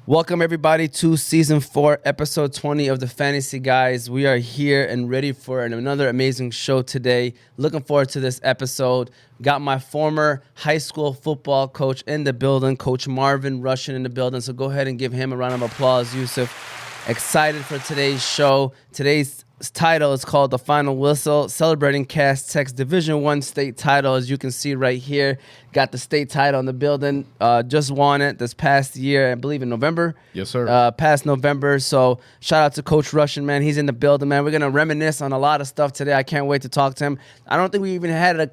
Welcome, everybody, to Season 4, Episode 20 of the Fantasy Guys. We are here and ready for another amazing show today. Looking forward to this episode. Got my former high school football coach in the building, Coach Marvin Rushing in the building. So go ahead and give him a round of applause, Yusuf. Excited for today's show. Today's title is called The Final Whistle, celebrating Cass Tech's Division I state title. As you can see right here, got the state title in the building. Just won it this past year, I believe in November. Yes, sir. Past November. So shout out to Coach Rushing, man. He's in the building, man. We're going to reminisce on a lot of stuff today. I can't wait to talk to him. I don't think we even had a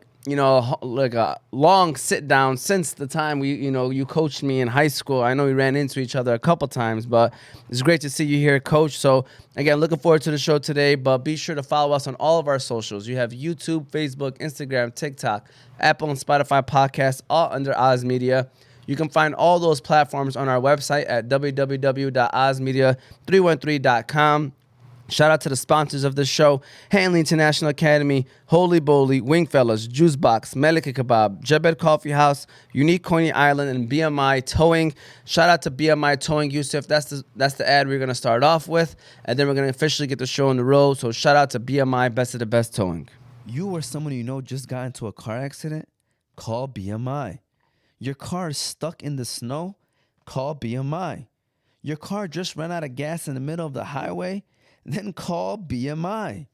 long sit down since the time you coached me in high school. I know we ran into each other a couple times, but it's great to see you here, Coach. So again, looking forward to the show today, but be sure to follow us on all of our socials. You have YouTube, Facebook, Instagram, TikTok, Apple and Spotify podcasts, all under Oz Media. You can find all those platforms on our website at www.ozmedia313.com. Shout out to the sponsors of the show: Hanley International Academy, Holy Bowly, Wingfellas, Juice Box, Melika Kebab, Jebed Coffee House, Unique Coney Island, and BMI Towing. Shout out to BMI Towing, Yusuf. That's the ad we're gonna start off with, and then we're gonna officially get the show on the road. So shout out to BMI, best of the best towing. You or someone you know just got into a car accident? Call BMI. Your car is stuck in the snow? Call BMI. Your car just ran out of gas in the middle of the highway? Then call BMI.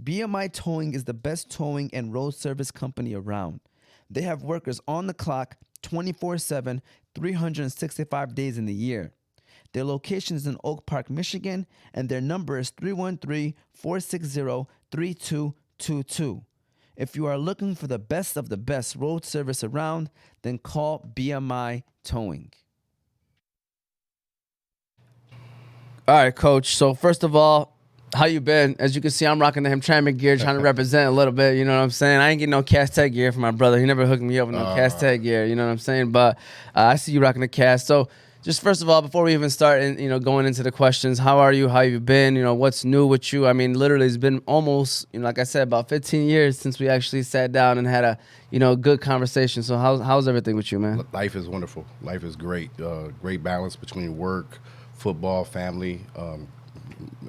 BMI Towing is the best towing and road service company around. They have workers on the clock 24/7, 365 days in the year. Their location is in Oak Park, Michigan, and their number is 313-460-3222. If you are looking for the best of the best road service around, then call BMI Towing. All right, Coach. So first of all, how you been? As you can see, I'm rocking the Hamtramck gear, trying to represent a little bit. You know what I'm saying? I ain't getting no Cass Tech gear from my brother. He never hooked me up with no Cass Tech gear. You know what I'm saying? But I see you rocking the Cass. So just first of all, before we even start, going into the questions, how are you? How you been? What's new with you? I mean, literally, it's been almost, like I said, about 15 years since we actually sat down and had a, good conversation. So how's everything with you, man? Life is wonderful. Life is great. Great balance between work, football, family,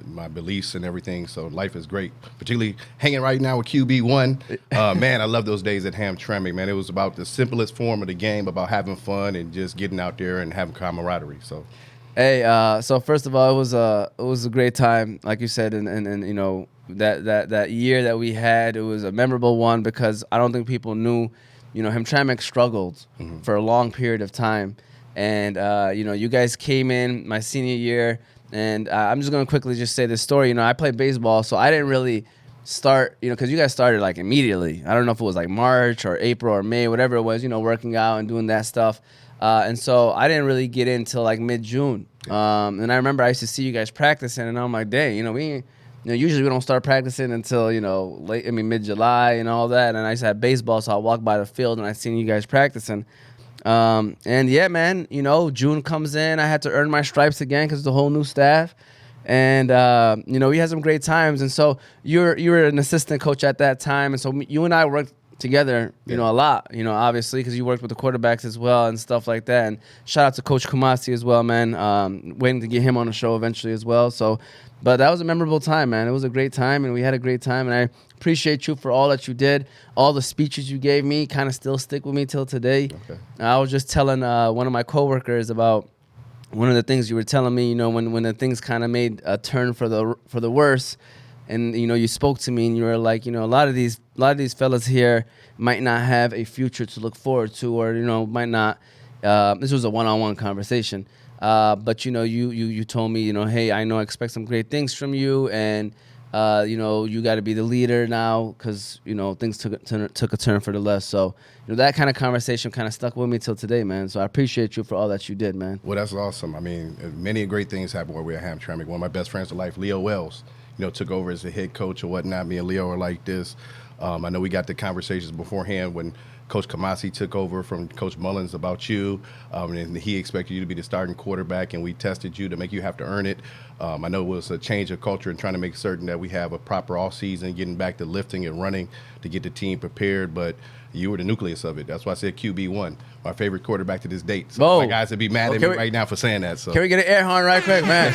my beliefs and everything. So life is great, particularly hanging right now with QB1. Man, I love those days at Hamtramck, man. It was about the simplest form of the game, about having fun and just getting out there and having camaraderie. So, hey, so first of all, it was a great time, like you said, and that year that we had, it was a memorable one because I don't think people knew, Hamtramck struggled for a long period of time. And, you guys came in my senior year, and I'm just going to quickly just say this story. I played baseball, so I didn't really start, because you guys started, like, immediately. I don't know if it was, like, March or April or May, whatever it was, working out and doing that stuff. And so I didn't really get in until, like, mid-June. And I remember I used to see you guys practicing, and I'm like, dang, usually we don't start practicing until, mid-July and all that. And I used to have baseball, so I walked by the field, and I seen you guys practicing. And yeah, man, June comes in. I had to earn my stripes again because it's a whole new staff. And, we had some great times. And so you were an assistant coach at that time. And so you and I worked together, a lot, obviously, because you worked with the quarterbacks as well and stuff like that. And shout out to Coach Kumasi as well, man. Waiting to get him on the show eventually as well. So, but that was a memorable time, man. It was a great time, and we had a great time. And I appreciate you for all that you did. All the speeches you gave me kind of still stick with me till today. Okay. I was just telling one of my coworkers about one of the things you were telling me, when the things kind of made a turn for the worse. And, you spoke to me and you were like, a lot of these fellas here might not have a future to look forward to, or, might not. This was a one-on-one conversation. But, you told me, hey, I know I expect some great things from you. And, you got to be the leader now because, things took a turn for the less. So, that kind of conversation kind of stuck with me till today, man. So I appreciate you for all that you did, man. Well, that's awesome. I mean, many great things happened while we were at Hamtramck. One of my best friends in life, Leo Wells, took over as the head coach or whatnot. Me and Leo are like this. I know we got the conversations beforehand when Coach Kamasi took over from Coach Mullins about you, and he expected you to be the starting quarterback, and we tested you to make you have to earn it. I know it was a change of culture and trying to make certain that we have a proper off-season, getting back to lifting and running to get the team prepared, but you were the nucleus of it. That's why I said QB1, my favorite quarterback to this date. So Whoa. my guys would be mad at me right now for saying that. So Can we get an air horn right quick, man?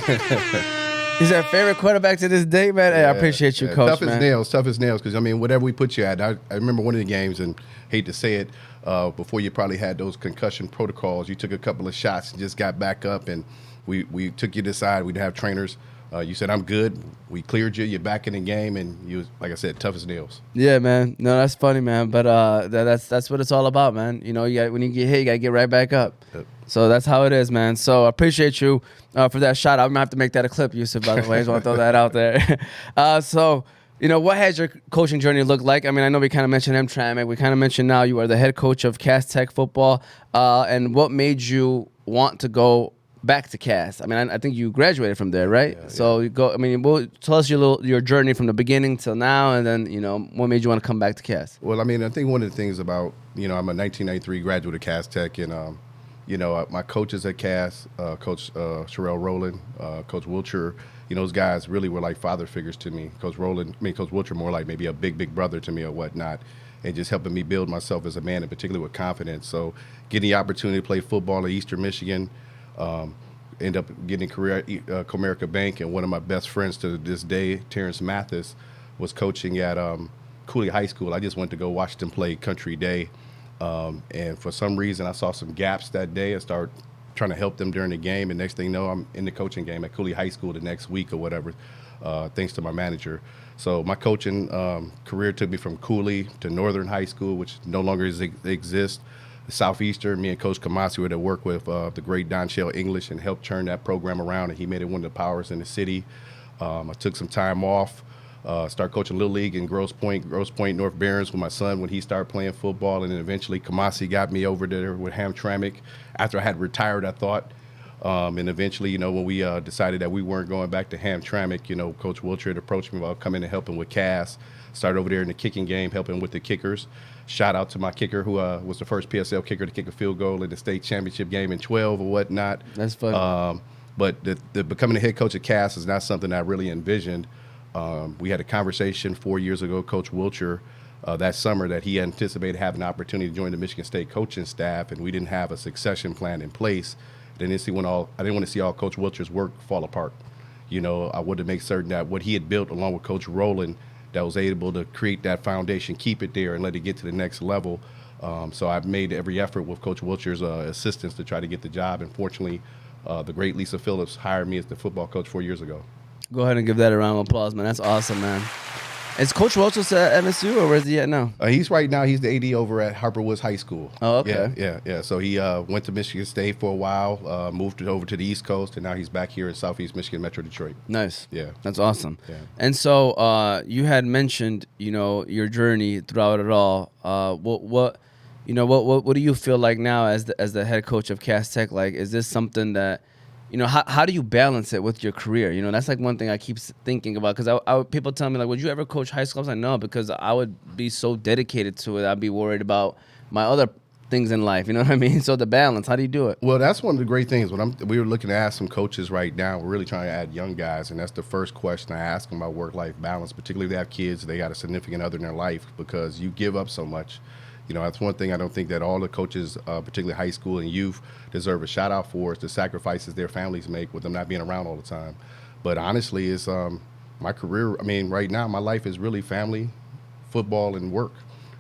He's our favorite quarterback to this day, man. Hey, I appreciate you, Coach, tough man. Tough as nails, because, I mean, whatever we put you at, I remember one of the games, and hate to say it, before you probably had those concussion protocols, you took a couple of shots and just got back up, and we took you to the side. We'd have trainers. You said, I'm good. We cleared you. You're back in the game, and you was, like I said, tough as nails. Yeah, man. No, that's funny, man. But that's what it's all about, man. You know, when you get hit, you got to get right back up. Yep. So that's how it is, man. So I appreciate you for that shot. I'm going to have to make that a clip, Yusuf, by the way. I just want to throw that out there. So, you know, what has your coaching journey looked like? I mean, I know we kind of mentioned Hamtramck. We kind of mentioned now you are the head coach of Cass Tech football. And what made you want to go back to Cass? I mean, I think you graduated from there, right? Yeah, so you go. I mean, tell us your journey from the beginning till now, and then, you know, what made you want to come back to Cass? Well, I mean, I think one of the things about, you know, I'm a 1993 graduate of Cass Tech, and you know, my coaches at Cass, Coach Sherrell Rowland, Coach Wiltshire, you know, those guys really were like father figures to me. Coach Wiltshire more like maybe a big brother to me or whatnot, and just helping me build myself as a man, and particularly with confidence. So getting the opportunity to play football at Eastern Michigan, end up getting a career at Comerica Bank, and one of my best friends to this day, Terrence Mathis, was coaching at Cooley High School. I just went to go watch them play Country Day. And for some reason, I saw some gaps that day and started trying to help them during the game. And next thing you know, I'm in the coaching game at Cooley High School the next week or whatever, thanks to my manager. So my coaching career took me from Cooley to Northern High School, which no longer exists. Southeastern, me and Coach Kamasi were to work with the great Don Shell English and helped turn that program around, and he made it one of the powers in the city. I took some time off. Start coaching Little League in Grosse Pointe, North Barons with my son when he started playing football. And then eventually Kamasi got me over there with Hamtramck after I had retired, I thought. And eventually, you know, when we decided that we weren't going back to Hamtramck, you know, Coach Wiltshire had approached me about coming and helping with Cass. Started over there in the kicking game, helping with the kickers. Shout out to my kicker who was the first PSL kicker to kick a field goal in the state championship game in 12 or whatnot. That's funny. But the becoming the head coach at Cass is not something I really envisioned. We had a conversation 4 years ago, Coach Wiltshire, that summer, that he anticipated having an opportunity to join the Michigan State coaching staff, and we didn't have a succession plan in place. I didn't want to see all Coach Wiltshire's work fall apart. You know, I wanted to make certain that what he had built along with Coach Rowland, that was able to create that foundation, keep it there, and let it get to the next level. So I've made every effort with Coach Wiltshire's assistance to try to get the job. And fortunately, the great Lisa Phillips hired me as the football coach 4 years ago. Go ahead and give that a round of applause, man. That's awesome, man. Is Coach Wiltshire at MSU, or where's he at now? He's the AD over at Harper Woods High School. Oh, okay. Yeah. So he went to Michigan State for a while, moved it over to the East Coast, and now he's back here in Southeast Michigan, Metro Detroit. Nice. Yeah. That's awesome. Yeah. And so you had mentioned, you know, your journey throughout it all. What do you feel like now as the head coach of Cass Tech? Like, is this something that, you know, how do you balance it with your career? You know, that's like one thing I keep thinking about, because people tell me, like, would you ever coach high school? I was like, no, because I would be so dedicated to it. I'd be worried about my other things in life. You know what I mean? So the balance, how do you do it? Well, that's one of the great things. We were looking to ask some coaches right now. We're really trying to add young guys, and that's the first question I ask them about work-life balance, particularly if they have kids, they got a significant other in their life, because you give up so much. You know, that's one thing I don't think that all the coaches, particularly high school and youth, deserve a shout out for, is the sacrifices their families make with them not being around all the time. But honestly, it's my career. I mean, right now, my life is really family, football, and work.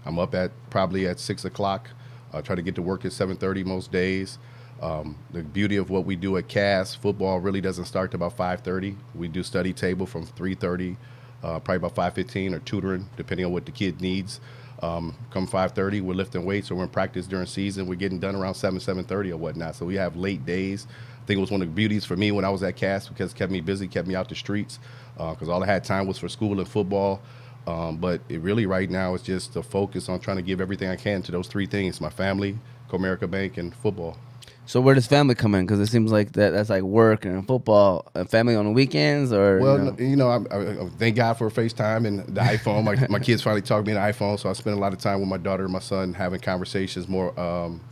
I'm up probably at 6 o'clock. I try to get to work at 7:30 most days. The beauty of what we do at Cass, football really doesn't start till about 5:30. We do study table from 3:30, probably about 5:15, or tutoring, depending on what the kid needs. Come 5:30, we're lifting weights, or we're in practice during season. We're getting done around 7:30 or whatnot. So we have late days. I think it was one of the beauties for me when I was at Cass, because it kept me busy, kept me out the streets, because all I had time was for school and football. But it really right now is just to focus on trying to give everything I can to those three things: my family, Comerica Bank, and football. So where does family come in? Because it seems like that's like work and football, family on the weekends, or Well, I thank God for FaceTime and the iPhone. My kids finally taught me the iPhone, so I spend a lot of time with my daughter and my son having conversations, more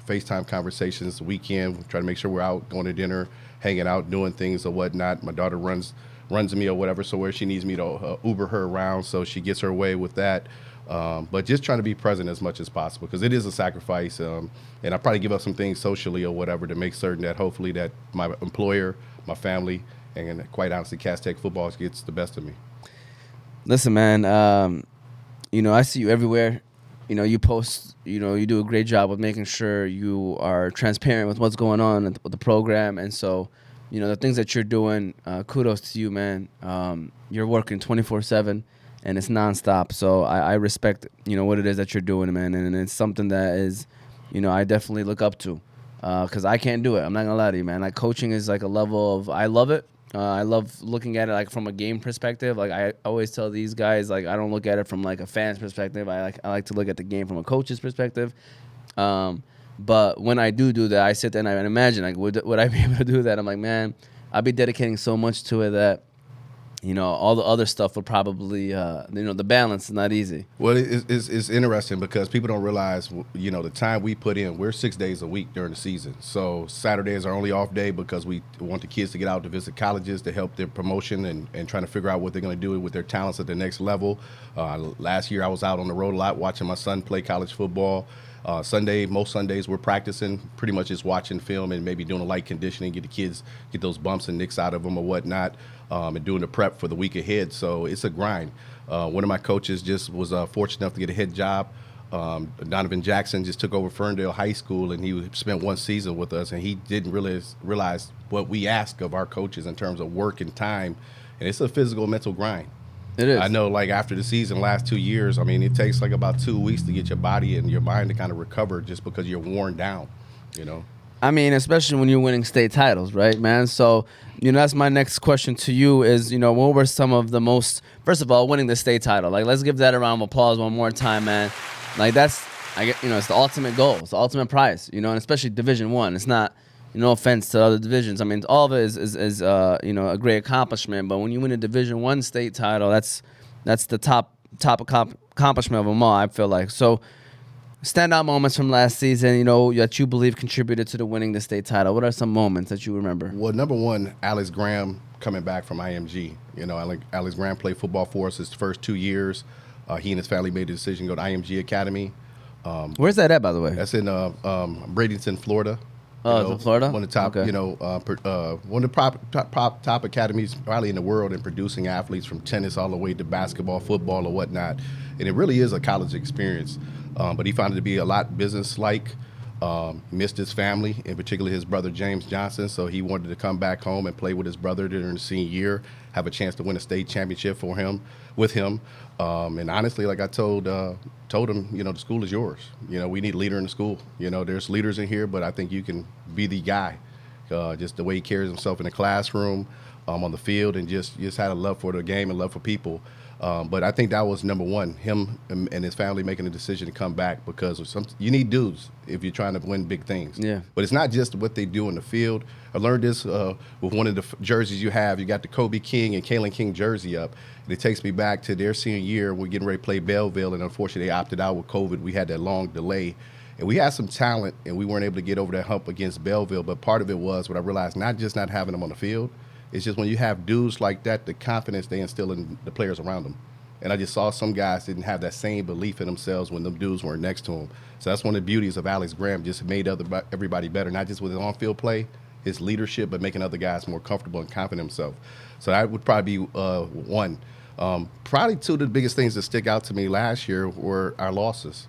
FaceTime conversations the weekend, try to make sure we're out, going to dinner, hanging out, doing things or whatnot. My daughter runs me or whatever, so where she needs me to Uber her around, so she gets her way with that. But just trying to be present as much as possible because it is a sacrifice, and I probably give up some things socially or whatever to make certain that hopefully that my employer, my family, and quite honestly, Cass Tech football gets the best of me. Listen, man. I see you everywhere. You post. You do a great job with making sure you are transparent with what's going on with the program, and so, the things that you're doing. Kudos to you, man. You're working 24/7, and it's nonstop. So I respect what it is that you're doing, man, and it's something that is, I definitely look up to, because I can't do it. I'm not gonna lie to you, man. Like coaching is like a level of I love it. I love looking at it like from a game perspective. Like I always tell these guys, like I don't look at it from like a fan's perspective. I like to look at the game from a coach's perspective. But when I do that, I sit there and I imagine like would I be able to do that? I'm like, man, I'll be dedicating so much to it that all the other stuff would probably the balance is not easy. Well, it's interesting because people don't realize, the time we put in. We're 6 days a week during the season. So Saturday is our only off day because we want the kids to get out to visit colleges to help their promotion and trying to figure out what they're going to do with their talents at the next level. Last year I was out on the road a lot watching my son play college football. Most Sundays we're practicing, pretty much just watching film and maybe doing a light conditioning, get those bumps and nicks out of them or whatnot, and doing the prep for the week ahead. So it's a grind. One of my coaches just was fortunate enough to get a head job. Donovan Jackson just took over Ferndale High School, and he spent one season with us, and he didn't realize what we ask of our coaches in terms of work and time, and it's a physical, mental grind. It is. I know, like after the season, last 2 years, I mean, it takes like about 2 weeks to get your body and your mind to kind of recover just because you're worn down, I mean, especially when you're winning state titles, right, man? So, that's my next question to you is, what were some of the most, first of all, winning the state title? Like, let's give that a round of applause one more time, man. Like, that's, it's the ultimate goal. It's the ultimate prize, and especially Division I. It's not, no offense to other divisions. I mean, all of it is a great accomplishment. But when you win a Division I state title, that's the top accomplishment of them all, I feel like. So, standout moments from last season, that you believe contributed to the winning the state title. What are some moments that you remember? Well, number one, Alex Graham coming back from IMG. Alex Graham played football for us his first 2 years. He and his family made the decision to go to IMG Academy. Where's that at, by the way? That's in Bradenton, Florida. It's in Florida? One of the top, Okay. one of the top academies probably in the world in producing athletes from tennis all the way to basketball, football, or whatnot. And it really is a college experience. But he found it to be a lot business-like. Missed his family, in particular his brother James Johnson, so he wanted to come back home and play with his brother during the senior year, have a chance to win a state championship with him. And honestly, like I told him, the school is yours. We need a leader in the school. There's leaders in here, but I think you can be the guy. Just the way he carries himself in the classroom, on the field, and just had a love for the game and love for people. But I think that was number one, him and his family making a decision to come back because you need dudes if you're trying to win big things. Yeah. But it's not just what they do in the field. I learned this with one of the jerseys you have. You got the Kobe King and Kalen King jersey up. And it takes me back to their senior year. We're getting ready to play Belleville, and unfortunately they opted out with COVID. We had that long delay. And we had some talent, and we weren't able to get over that hump against Belleville. But part of it was what I realized, not just not having them on the field, it's just when you have dudes like that, the confidence they instill in the players around them. And I just saw some guys didn't have that same belief in themselves when them dudes weren't next to them. So that's one of the beauties of Alex Graham, just made everybody better, not just with his on-field play, his leadership, but making other guys more comfortable and confident in himself. So that would probably be one. Probably two of the biggest things that stick out to me last year were our losses.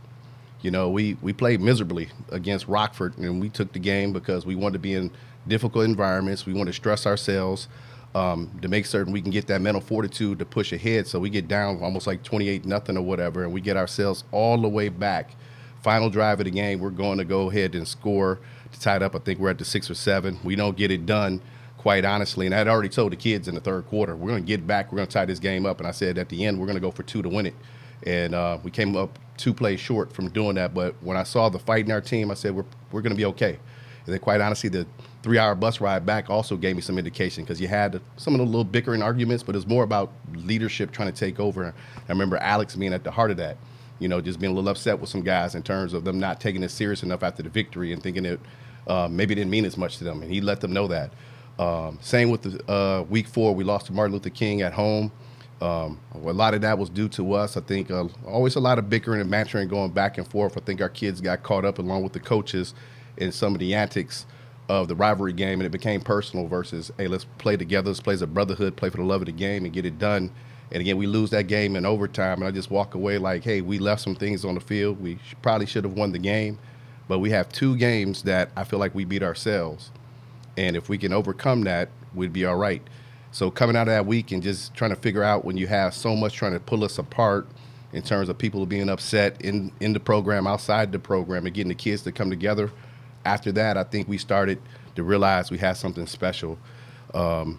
We played miserably against Rockford, and we took the game because we wanted to be in difficult environments. We wanted to stress ourselves to make certain we can get that mental fortitude to push ahead. So we get down almost like 28-0 or whatever, and we get ourselves all the way back. Final drive of the game, we're going to go ahead and score to tie it up. I think we're at the 6 or 7. We don't get it done, quite honestly. And I'd already told the kids in the third quarter, we're going to get back. We're going to tie this game up. And I said at the end, we're going to go for 2 to win it. And we came up 2 plays short from doing that. But when I saw the fight in our team, I said we're going to be okay. And then quite honestly, the 3-hour bus ride back also gave me some indication because you had some of the little bickering arguments, but it was more about leadership trying to take over. I remember Alex being at the heart of that, just being a little upset with some guys in terms of them not taking it serious enough after the victory and thinking it maybe didn't mean as much to them. And he let them know that. Same with the week 4, we lost to Martin Luther King at home. A lot of that was due to us. I think always a lot of bickering and bantering going back and forth. I think our kids got caught up along with the coaches in some of the antics of the rivalry game, and it became personal versus, hey, let's play together, let's play as a brotherhood, play for the love of the game and get it done. And again, we lose that game in overtime, and I just walk away like, hey, we left some things on the field. We probably should have won the game, but we have 2 games that I feel like we beat ourselves. And if we can overcome that, we'd be all right. So coming out of that week and just trying to figure out when you have so much trying to pull us apart in terms of people being upset in the program, outside the program, and getting the kids to come together, after that, I think we started to realize we had something special. I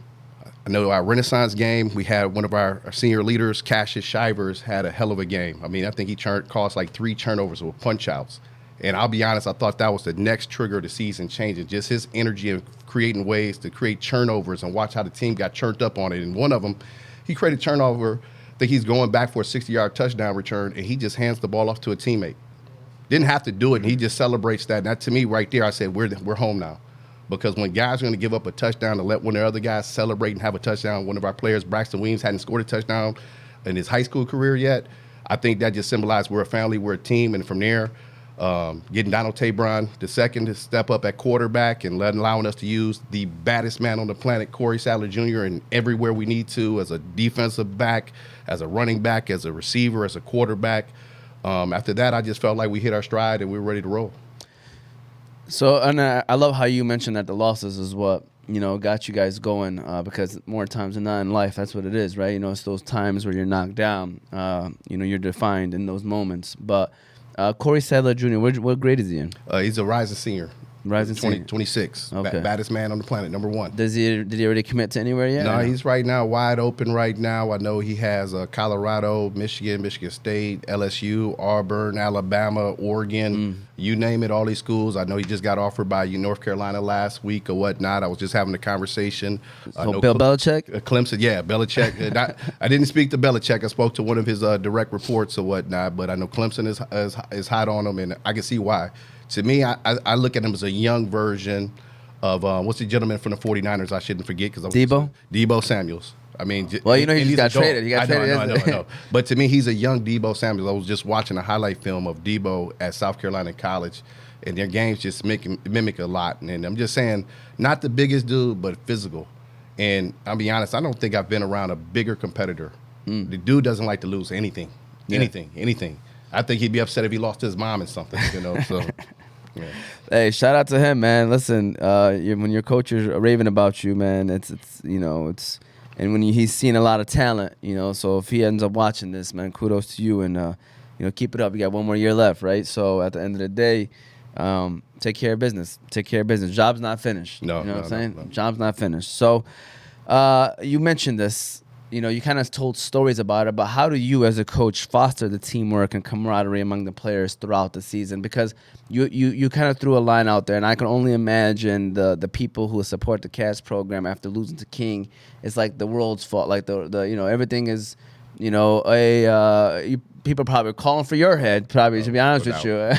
know our Renaissance game, we had one of our senior leaders, Cassius Shivers, had a hell of a game. I mean, I think he caused like 3 turnovers with punch-outs. And I'll be honest, I thought that was the next trigger of the season changing, just his energy and creating ways to create turnovers and watch how the team got churned up on it. And one of them, he created a turnover. I think he's going back for a 60-yard touchdown return, and he just hands the ball off to a teammate. Didn't have to do it, and he just celebrates that. And that, to me, right there, I said, we're home now. Because when guys are going to give up a touchdown to let one of their other guys celebrate and have a touchdown, one of our players, Braxton Williams, hadn't scored a touchdown in his high school career yet, I think that just symbolized we're a family, we're a team. And from there, getting Donald Tabron II to step up at quarterback and allowing us to use the baddest man on the planet, Corey Sadler Jr., and everywhere we need to, as a defensive back, as a running back, as a receiver, as a quarterback. After that, I just felt like we hit our stride and we were ready to roll. So, and I love how you mentioned that the losses is what, got you guys going, because more times than not in life, that's what it is, right? It's those times where you're knocked down, you're defined in those moments. But Corey Sadler Jr., what grade is he in? He's a rising senior. Rising senior. 26. Okay. Baddest man on the planet, number 1. Did he already commit to anywhere yet? No, he's right now wide open right now. I know he has Colorado, Michigan State, LSU, Auburn, Alabama, Oregon, you name it, all these schools. I know he just got offered by North Carolina last week or whatnot. I was just having a conversation. So Bill Belichick? Clemson, yeah, Belichick. I didn't speak to Belichick. I spoke to one of his direct reports or whatnot, but I know Clemson is hot on him, and I can see why. To me, I look at him as a young version of what's the gentleman from the 49ers I shouldn't forget because Deebo Samuels. I mean, well, he just got traded. He got traded. I know. But to me, he's a young Deebo Samuels. I was just watching a highlight film of Deebo at South Carolina College, and their games just mimic a lot. And I'm just saying, not the biggest dude, but physical. And I'll be honest, I don't think I've been around a bigger competitor. The dude doesn't like to lose anything. I think he'd be upset if he lost his mom and something, so. Yeah. Hey, shout out to him, man. Listen, when your coach is raving about you, man, it's and when he's seen a lot of talent, so if he ends up watching this, man, kudos to you, and keep it up. You got 1 more year left, right? So at the end of the day, take care of business. Job's not finished. No, you know what I'm saying? No. Job's not finished. So you mentioned this. You kind of told stories about it, but how do you as a coach foster the teamwork and camaraderie among the players throughout the season? Because you kind of threw a line out there, and I can only imagine the people who support the CAS program after losing to King. It's like the world's fault. Like the everything is, people probably calling for your head, probably, to be honest with you.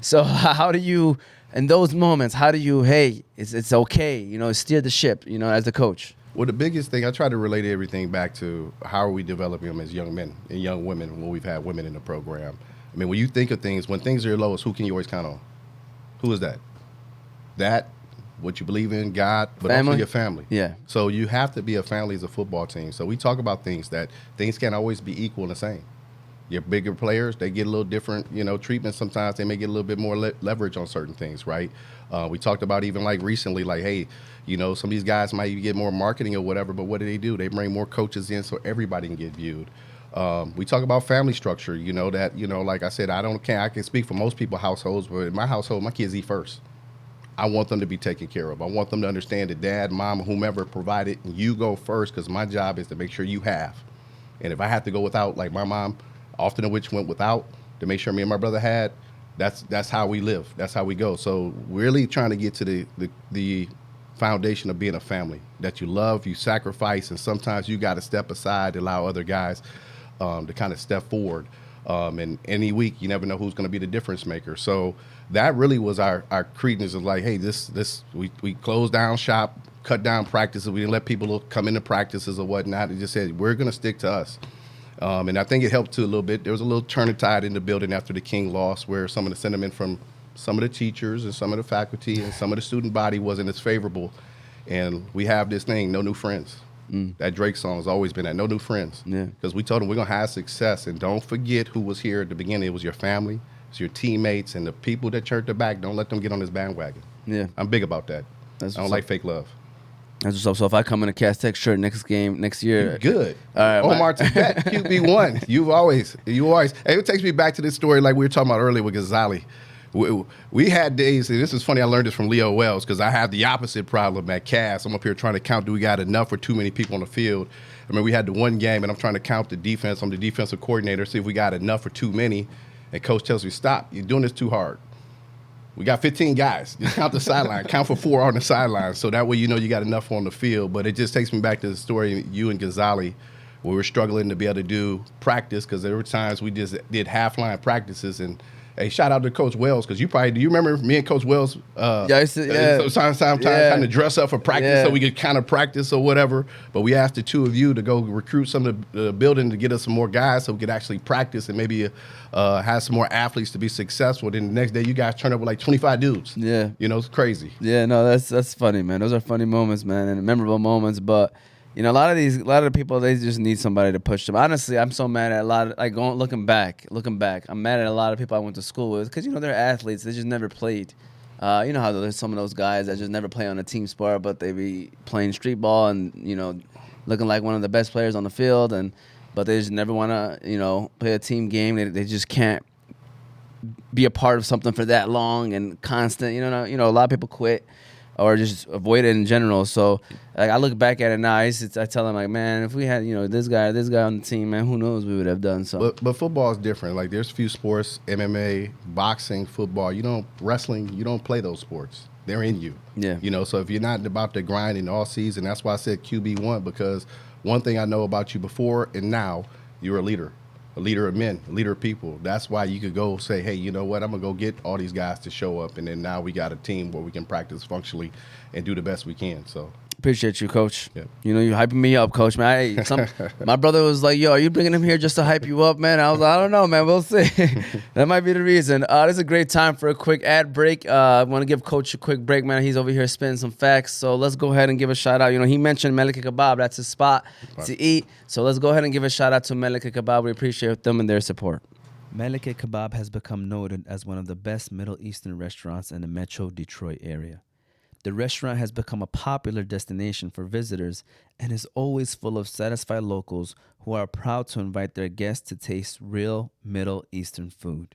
So how do you, in those moments, hey, it's okay, steer the ship, as the coach? Well, the biggest thing, I try to relate everything back to how are we developing them as young men and young women when we've had women in the program. I mean, when you think of things, when things are your lowest, who can you always count on? Who is that? That, what you believe in, God, but family? Also your family. Yeah. So you have to be a family as a football team. So we talk about things can't always be equal and the same. Your bigger players, they get a little different, treatment. Sometimes they may get a little bit more leverage on certain things, right? We talked about even like recently, like, hey, some of these guys might get more marketing or whatever, but what do? They bring more coaches in so everybody can get viewed. We talk about family structure, like I said, I can speak for most people's households, but in my household, my kids eat first. I want them to be taken care of. I want them to understand that dad, mom, whomever provided, you go first because my job is to make sure you have. And if I have to go without, like my mom, often of which went without, to make sure me and my brother had, That's how we live. That's how we go. So really trying to get to the foundation of being a family that you love, you sacrifice, and sometimes you got to step aside to allow other guys to kind of step forward. And any week, you never know who's going to be the difference maker. So that really was our credence of like, hey, we closed down shop, cut down practices. We didn't let people come into practices or whatnot. It just said, we're going to stick to us. And I think it helped too a little bit. There was a little turn of tide in the building after the King loss, where some of the sentiment from some of the teachers and some of the faculty and some of the student body wasn't as favorable. And we have this thing, no new friends. That Drake song has always been that, no new friends. Yeah. Because we told them we're going to have success. And don't forget who was here at the beginning. It was your family, it's your teammates, and the people that turned their back. Don't let them get on this bandwagon. Yeah. I'm big about that. I don't like fake love. That's what's up. So if I come in a Cass Tech shirt next year, Good. All right, Omar Tibet, QB1. You always. Hey, it takes me back to this story like we were talking about earlier with Ghazali. We had days, and this is funny, I learned this from Leo Wells, because I have the opposite problem at Cass. I'm up here trying to count, do we got enough or too many people on the field? I mean, we had the one game, and I'm trying to count the defense. I'm the defensive coordinator, see if we got enough or too many. And coach tells me, stop, you're doing this too hard. We got 15 guys. Just count the sideline. Count for 4 on the sideline. So that way you know you got enough on the field. But it just takes me back to the story, you and Ghazali, where we were struggling to be able to do practice, because there were times we just did half-line practices. And hey, shout out to Coach Wells, because do you remember me and Coach Wells? Sometimes trying to dress up for practice so we could kind of practice or whatever. But we asked the two of you to go recruit some of the building to get us some more guys so we could actually practice and maybe have some more athletes to be successful. Then the next day, you guys turn up with like 25 dudes. Yeah. It's crazy. Yeah, no, that's funny, man. Those are funny moments, man, and memorable moments. But a lot of the people, they just need somebody to push them. Honestly, I'm so mad at a lot of looking back. I'm mad at a lot of people I went to school with, because they're athletes. They just never played. You know how there's some of those guys that just never play on a team sport, but they be playing street ball and looking like one of the best players on the field, but they just never want to play a team game. They just can't be a part of something for that long and constant. A lot of people quit or just avoid it in general. So I look back at it now. I tell them, like, man, if we had this guy on the team, man, who knows what we would have done. So but football is different. Like, there's a few sports, MMA, boxing, football, wrestling, you don't play those sports. They're in you. Yeah. So if you're not about the grind in all season, that's why I said QB1, because one thing I know about you before and now, you're a leader of men, a leader of people. That's why you could go say, hey, you know what, I'm going to go get all these guys to show up, and then now we got a team where we can practice functionally and do the best we can. So appreciate you, Coach. Yeah. You hyping me up, Coach, man. My brother was like, yo, are you bringing him here just to hype you up, man? I was like, I don't know, man. We'll see. That might be the reason. This is a great time for a quick ad break. I want to give Coach a quick break, man. He's over here spitting some facts. So let's go ahead and give a shout out. He mentioned Melike Kebab. That's his spot to eat. So let's go ahead and give a shout out to Melike Kebab. We appreciate them and their support. Melike Kebab has become noted as one of the best Middle Eastern restaurants in the Metro Detroit area. The restaurant has become a popular destination for visitors and is always full of satisfied locals who are proud to invite their guests to taste real Middle Eastern food.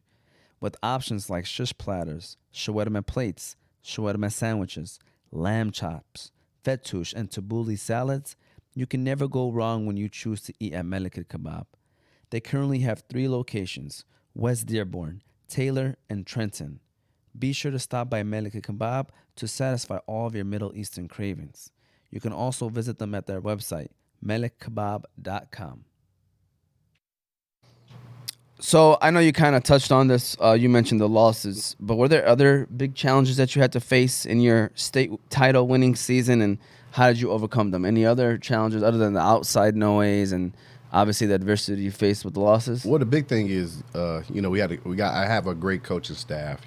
With options like shish platters, shawarma plates, shawarma sandwiches, lamb chops, fattoush, and tabbouleh salads, you can never go wrong when you choose to eat at Melike Kebab. They currently have 3 locations: West Dearborn, Taylor, and Trenton. Be sure to stop by Melike Kebab to satisfy all of your Middle Eastern cravings. You can also visit them at their website, melikekebab.com. So I know you kind of touched on this. You mentioned the losses, but were there other big challenges that you had to face in your state title winning season, and how did you overcome them? Any other challenges other than the outside noise and obviously the adversity you faced with the losses? Well, the big thing is, I have a great coaching staff.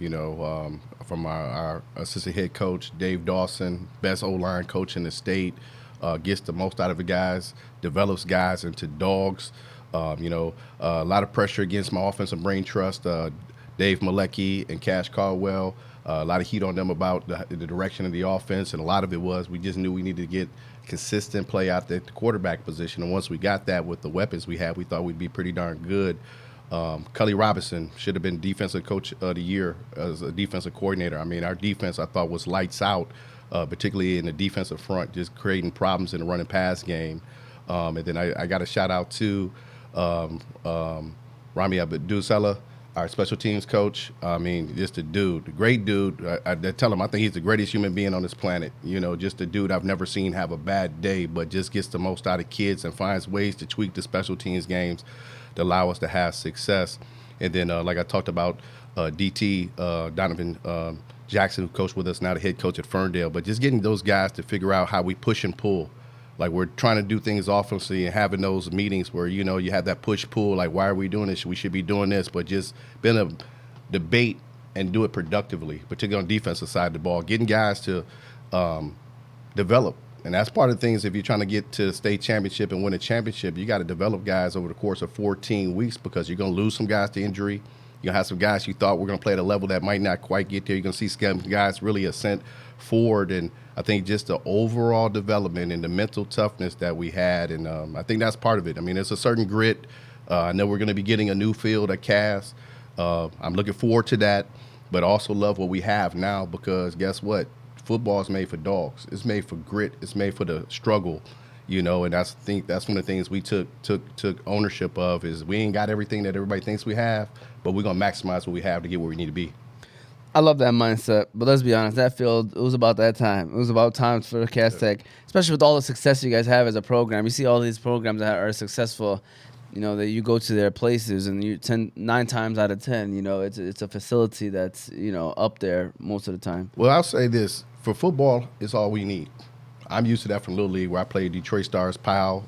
From our assistant head coach Dave Dawson, best O-line coach in the state, gets the most out of the guys, develops guys into dogs. A lot of pressure against my offensive brain trust. Dave Malecki and Cash Caldwell. A lot of heat on them about the direction of the offense, and a lot of it was we just knew we needed to get consistent play out at the quarterback position. And once we got that with the weapons we had, we thought we'd be pretty darn good. Cully Robinson should have been defensive coach of the year as a defensive coordinator. I mean, our defense, I thought, was lights out, particularly in the defensive front, just creating problems in the running pass game. And then I got a shout out to Rami Abdusela, our special teams coach. I mean, just a dude, a great dude. I tell him I think he's the greatest human being on this planet. You know, just a dude I've never seen have a bad day, but just gets the most out of kids and finds ways to tweak the special teams games to allow us to have success. And then, like I talked about, DT Donovan Jackson, who coached with us, now the head coach at Ferndale, but just getting those guys to figure out how we push and pull. Like, we're trying to do things offensively and having those meetings where, you know, you have that push-pull, like, why are we doing this? We should be doing this. But just being a debate and do it productively, particularly on the defensive side of the ball, getting guys to develop. And that's part of the things, if you're trying to get to the state championship and win a championship, you got to develop guys over the course of 14 weeks because you're going to lose some guys to injury. You're going to have some guys you thought were going to play at a level that might not quite get there. You're going to see some guys really ascend forward. And I think just the overall development and the mental toughness that we had, and I think that's part of it. I mean, there's a certain grit. I know we're going to be getting a new field at Cass. I'm looking forward to that, but also love what we have now because guess what? Football is made for dogs. It's made for grit. It's made for the struggle, you know, and I think that's one of the things we took ownership of is we ain't got everything that everybody thinks we have, but we're going to maximize what we have to get where we need to be. I love that mindset, but let's be honest, that field, it was about that time. It was about time for Cass Tech, especially with all the success you guys have as a program. You see all these programs that are successful, you know, that you go to their places and 9 times out of 10, you know, it's a facility that's, you know, up there most of the time. Well, I'll say this. For football, it's all we need. I'm used to that from Little League where I played Detroit Stars, Powell.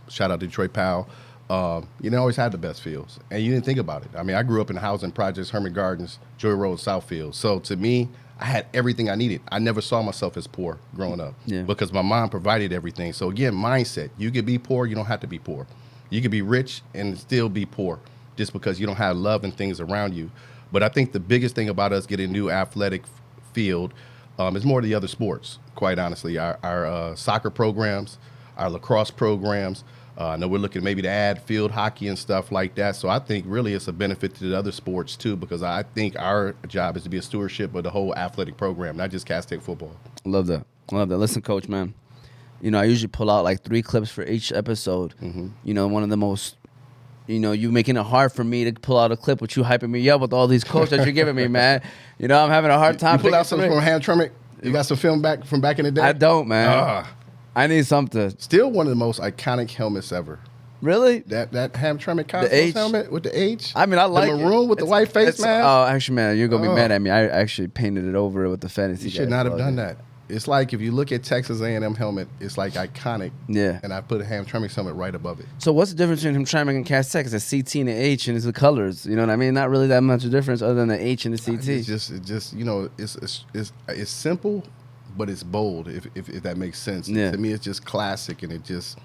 Shout out Detroit Powell. You didn't always have the best fields, and you didn't think about it. I mean, I grew up in the housing projects, Herman Gardens, Joy Road, Southfield. So to me, I had everything I needed. I never saw myself as poor growing up because my mom provided everything. So again, mindset. You could be poor, you don't have to be poor. You could be rich and still be poor just because you don't have love and things around you. But I think the biggest thing about us getting a new athletic field is more the other sports, quite honestly. Our soccer programs, our lacrosse programs. I know we're looking maybe to add field hockey and stuff like that. So I think really it's a benefit to the other sports too, because I think our job is to be a stewardship of the whole athletic program, not just Cass Tech football. Love that. Listen, Coach, man, you know, I usually pull out like 3 clips for each episode. Mm-hmm. You know, one of the most, you know, you making it hard for me to pull out a clip with you hyping me up with all these quotes that you're giving me, man. You know, I'm having a hard time. You pull out something from Hamtramck? You got some film from back in the day? I don't, man. I need something. Still one of the most iconic helmets ever. Really? That Hamtramck Cosmos helmet with the H? I mean, I like the maroon with the white face mask? Oh, actually, man, you're going to be mad at me. I actually painted it over with the fantasy. You should not have done that. It's like if you look at Texas A&M helmet, it's like iconic. Yeah. And I put a Hamtramck helmet right above it. So what's the difference between Hamtramck and Cass Tech? It's a CT and an H, and it's the colors. You know what I mean? Not really that much of a difference other than the H and the CT. It's just you know, it's simple, but it's bold. If that makes sense. Yeah. To me, it's just classic, and it just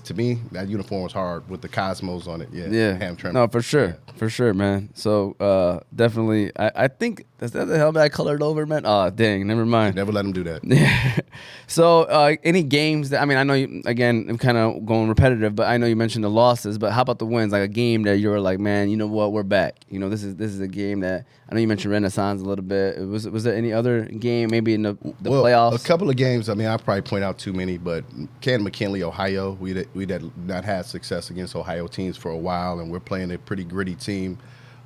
to me, that uniform was hard with the Cosmos on it. Yeah. Hamtramck. No, for sure. Yeah. For sure, man. So definitely, I think, is that the helmet I colored over, man? Oh, dang, never mind. Never let them do that. Yeah. So any games that, I mean, I know you, again, I'm kind of going repetitive, but I know you mentioned the losses, but how about the wins? Like a game that you were like, man, you know what, we're back. You know, this is a game that, I know you mentioned Renaissance a little bit. Was there any other game, maybe in the playoffs? A couple of games. I mean, I'll probably point out too many, but McKinley, Ohio, we had not had success against Ohio teams for a while, and we're playing a pretty gritty team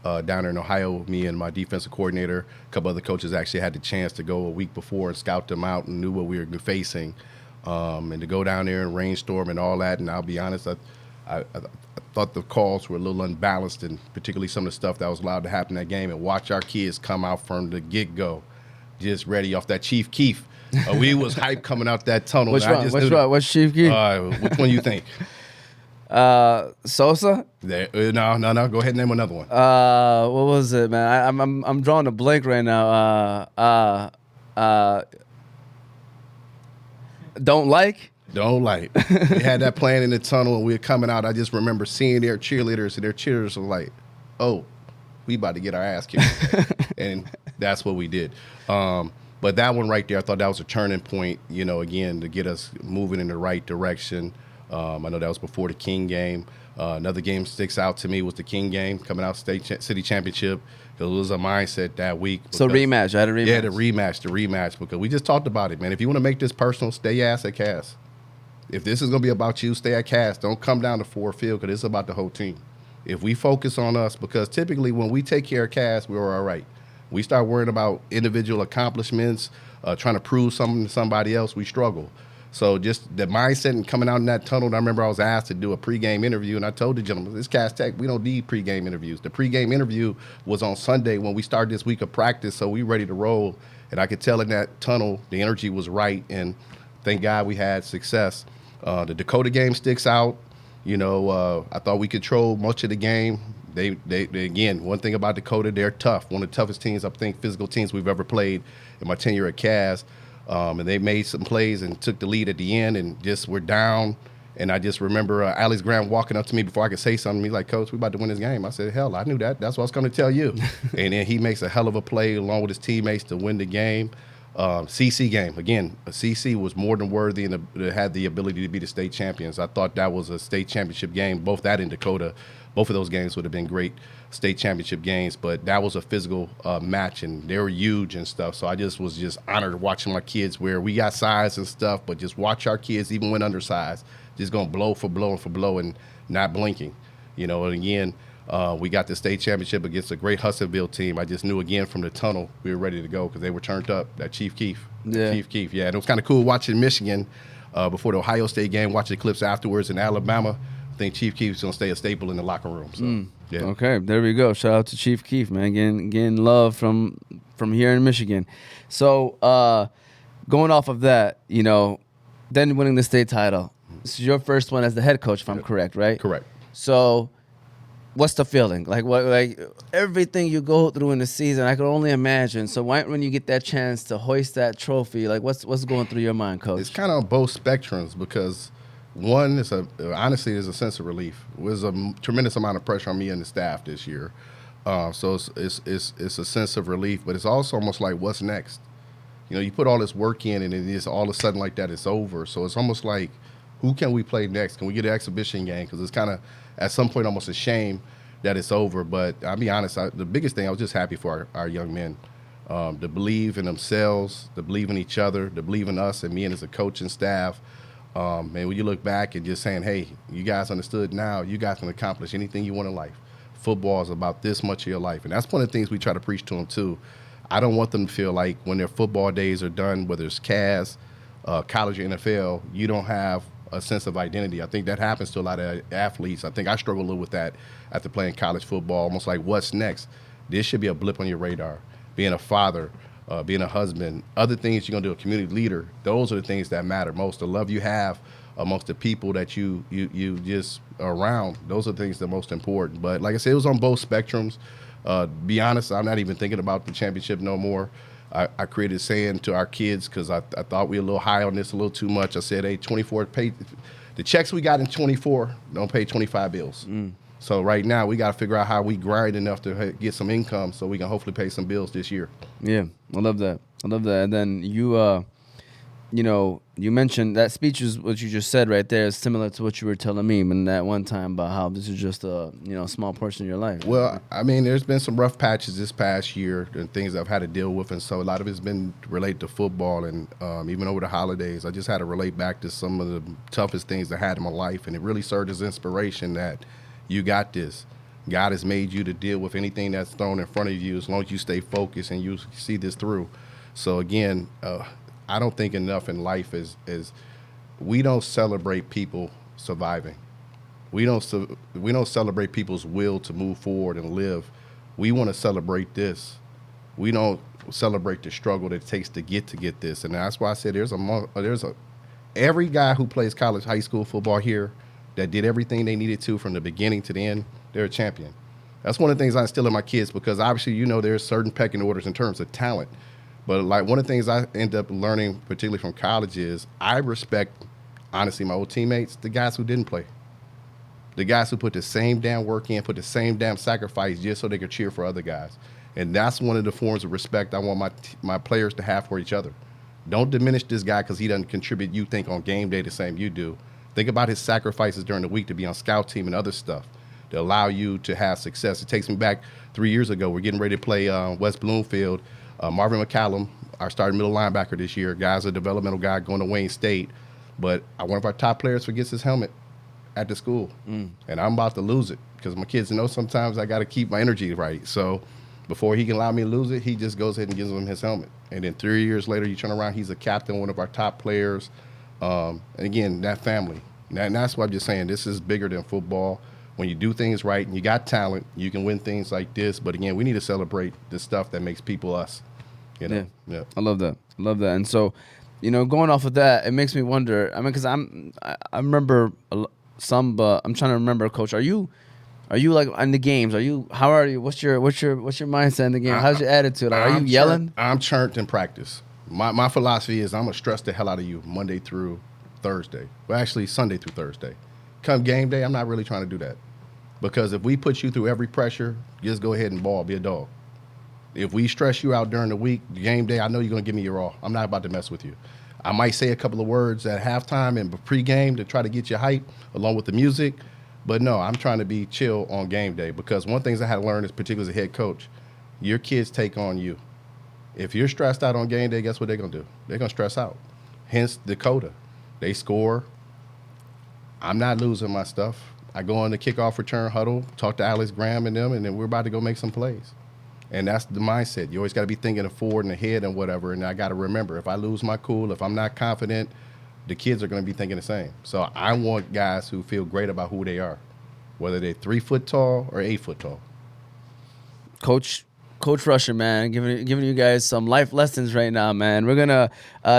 down there in Ohio. Me and my defensive coordinator, a couple other coaches actually had the chance to go a week before and scout them out and knew what we were facing, and to go down there and rainstorm and all that. And I'll be honest, I thought the calls were a little unbalanced, and particularly some of the stuff that was allowed to happen in that game, and watch our kids come out from the get-go just ready off that Chief Keef. We was hyped coming out that tunnel. Which one? What's Chief Keef? Which one you think? Sosa? No. Go ahead and name another one. What was it, man? I'm drawing a blank right now. Don't like. We had that playing in the tunnel, and we were coming out. I just remember seeing their cheerleaders, and their cheerleaders were like, "Oh, we about to get our ass kicked," and that's what we did. But that one right there, I thought that was a turning point. You know, again, to get us moving in the right direction. I know that was before the King game. Another game sticks out to me was the King game coming out city championship. It was a mindset that week. So rematch. I had a rematch. Yeah, the rematch, because we just talked about it, man. If you want to make this personal, stay your ass at Cass. If this is going to be about you, stay at Cass. Don't come down to Ford Field, because it's about the whole team. If we focus on us, because typically when we take care of Cass, we're all right. We start worrying about individual accomplishments, trying to prove something to somebody else, we struggle. So just the mindset and coming out in that tunnel, and I remember I was asked to do a pregame interview, and I told the gentleman, this Cass Tech, we don't need pregame interviews. The pregame interview was on Sunday when we started this week of practice, so we ready to roll. And I could tell in that tunnel the energy was right, and thank God we had success. The Dakota game sticks out. I thought we controlled much of the game. They again, one thing about Dakota, they're tough. One of the toughest teams, I think, physical teams we've ever played in my tenure at Cass. And they made some plays and took the lead at the end and just were down. And I just remember Alex Graham walking up to me before I could say something. He's like, Coach, we about to win this game. I said, hell, I knew that. That's what I was going to tell you. And then he makes a hell of a play along with his teammates to win the game. CC game. Again, CC was more than worthy and had the ability to be the state champions. I thought that was a state championship game, both that and Dakota. Both of those games would have been great state championship games, but that was a physical match, and they were huge and stuff. So I was honored watching my kids where we got size and stuff, but just watch our kids, even when undersized, just going blow for blow and for blow and not blinking. And again, we got the state championship against a great Hudsonville team. I just knew again from the tunnel we were ready to go because they were turned up. That Chief Keef. Yeah. Chief Keef. Yeah, and it was kind of cool watching Michigan before the Ohio State game, watching the clips afterwards in Alabama. I think Chief Keef's going to stay a staple in the locker room. So, yeah. Okay, there we go. Shout out to Chief Keef, man. Getting love from here in Michigan. So going off of that, then winning the state title. This is your first one as the head coach, if I'm correct, right? Correct. So what's the feeling? Like everything you go through in the season, I can only imagine. So when you get that chance to hoist that trophy, like what's going through your mind, Coach? It's kind of on both spectrums because one is honestly there's a sense of relief. It was a tremendous amount of pressure on me and the staff this year. So it's a sense of relief, but it's also almost like what's next? You put all this work in and then it's all of a sudden like that it's over. So it's almost like who can we play next? Can we get an exhibition game? Because it's kind of at some point almost a shame that it's over. But I'll be honest, the biggest thing, I was just happy for our young men to believe in themselves, to believe in each other, to believe in us and me and as a coach and staff. And when you look back and just saying, hey, you guys understood now, you guys can accomplish anything you want in life. Football is about this much of your life. And that's one of the things we try to preach to them, too. I don't want them to feel like when their football days are done, whether it's Cass, college or NFL, you don't have a sense of identity. I think that happens to a lot of athletes. I think I struggle a little with that after playing college football, almost like what's next? This should be a blip on your radar. Being a father, being a husband, other things you're going to do, a community leader, those are the things that matter most. The love you have amongst the people that you just are around, those are the things that are most important. But like I said, it was on both spectrums. Be honest, I'm not even thinking about the championship no more. I created a saying to our kids because I thought we were a little high on this, a little too much. I said, hey, 24, pay the checks we got in 24 don't pay 25 bills. So right now we got to figure out how we grind enough to get some income so we can hopefully pay some bills this year. Yeah, I love that. And then you mentioned that speech is what you just said right there is similar to what you were telling me when that one time about how this is just a small portion of your life. Well, I mean, there's been some rough patches this past year and things I've had to deal with, and so a lot of it's been related to football and even over the holidays. I just had to relate back to some of the toughest things I had in my life, and it really served as inspiration that you got this. God has made you to deal with anything that's thrown in front of you as long as you stay focused and you see this through. So again, I don't think enough in life is we don't celebrate people surviving. We don't celebrate people's will to move forward and live. We want to celebrate this. We don't celebrate the struggle that it takes to get this. And that's why I said every guy who plays college, high school football here that did everything they needed to from the beginning to the end, they're a champion. That's one of the things I instill in my kids because obviously, there's certain pecking orders in terms of talent. But like one of the things I end up learning, particularly from college, is I respect, honestly, my old teammates, the guys who didn't play. The guys who put the same damn work in, put the same damn sacrifice just so they could cheer for other guys. And that's one of the forms of respect I want my players to have for each other. Don't diminish this guy because he doesn't contribute, you think, on game day the same you do. Think about his sacrifices during the week to be on scout team and other stuff to allow you to have success. It takes me back 3 years ago. We're getting ready to play West Bloomfield. Marvin McCallum, our starting middle linebacker this year, guy's a developmental guy going to Wayne State. But one of our top players forgets his helmet. at the school, and I'm about to lose it because my kids know sometimes I got to keep my energy right. So before he can allow me to lose it, he just goes ahead and gives him his helmet. And then 3 years later, you turn around, he's a captain, one of our top players. And again, that family. And that's why I'm just saying this is bigger than football. When you do things right and you got talent, you can win things like this. But again, we need to celebrate the stuff that makes people us. You know? Yeah. I love that. And so, going off of that, it makes me wonder. I mean, because I remember some, but I'm trying to remember, Coach. Are you like in the games? How are you? What's your mindset in the game? How's your attitude? Like, are you yelling? I'm churned in practice. My philosophy is I'm gonna stress the hell out of you Monday through Thursday. Well, actually Sunday through Thursday. Come game day, I'm not really trying to do that. Because if we put you through every pressure, just go ahead and ball, be a dog. If we stress you out during the week, game day, I know you're going to give me your all. I'm not about to mess with you. I might say a couple of words at halftime and pregame to try to get you hype along with the music. But no, I'm trying to be chill on game day because one thing I had to learn is, particularly as a head coach, your kids take on you. If you're stressed out on game day, guess what they're going to do? They're going to stress out. Hence Dakota. They score. I'm not losing my stuff. I go on the kickoff return huddle, talk to Alex Graham and them, and then we're about to go make some plays. And that's the mindset. You always got to be thinking forward and ahead and whatever. And I got to remember, if I lose my cool, if I'm not confident, the kids are going to be thinking the same. So I want guys who feel great about who they are, whether they're 3 foot tall or 8 foot tall. Coach Rushing, man, giving you guys some life lessons right now, man. We're going to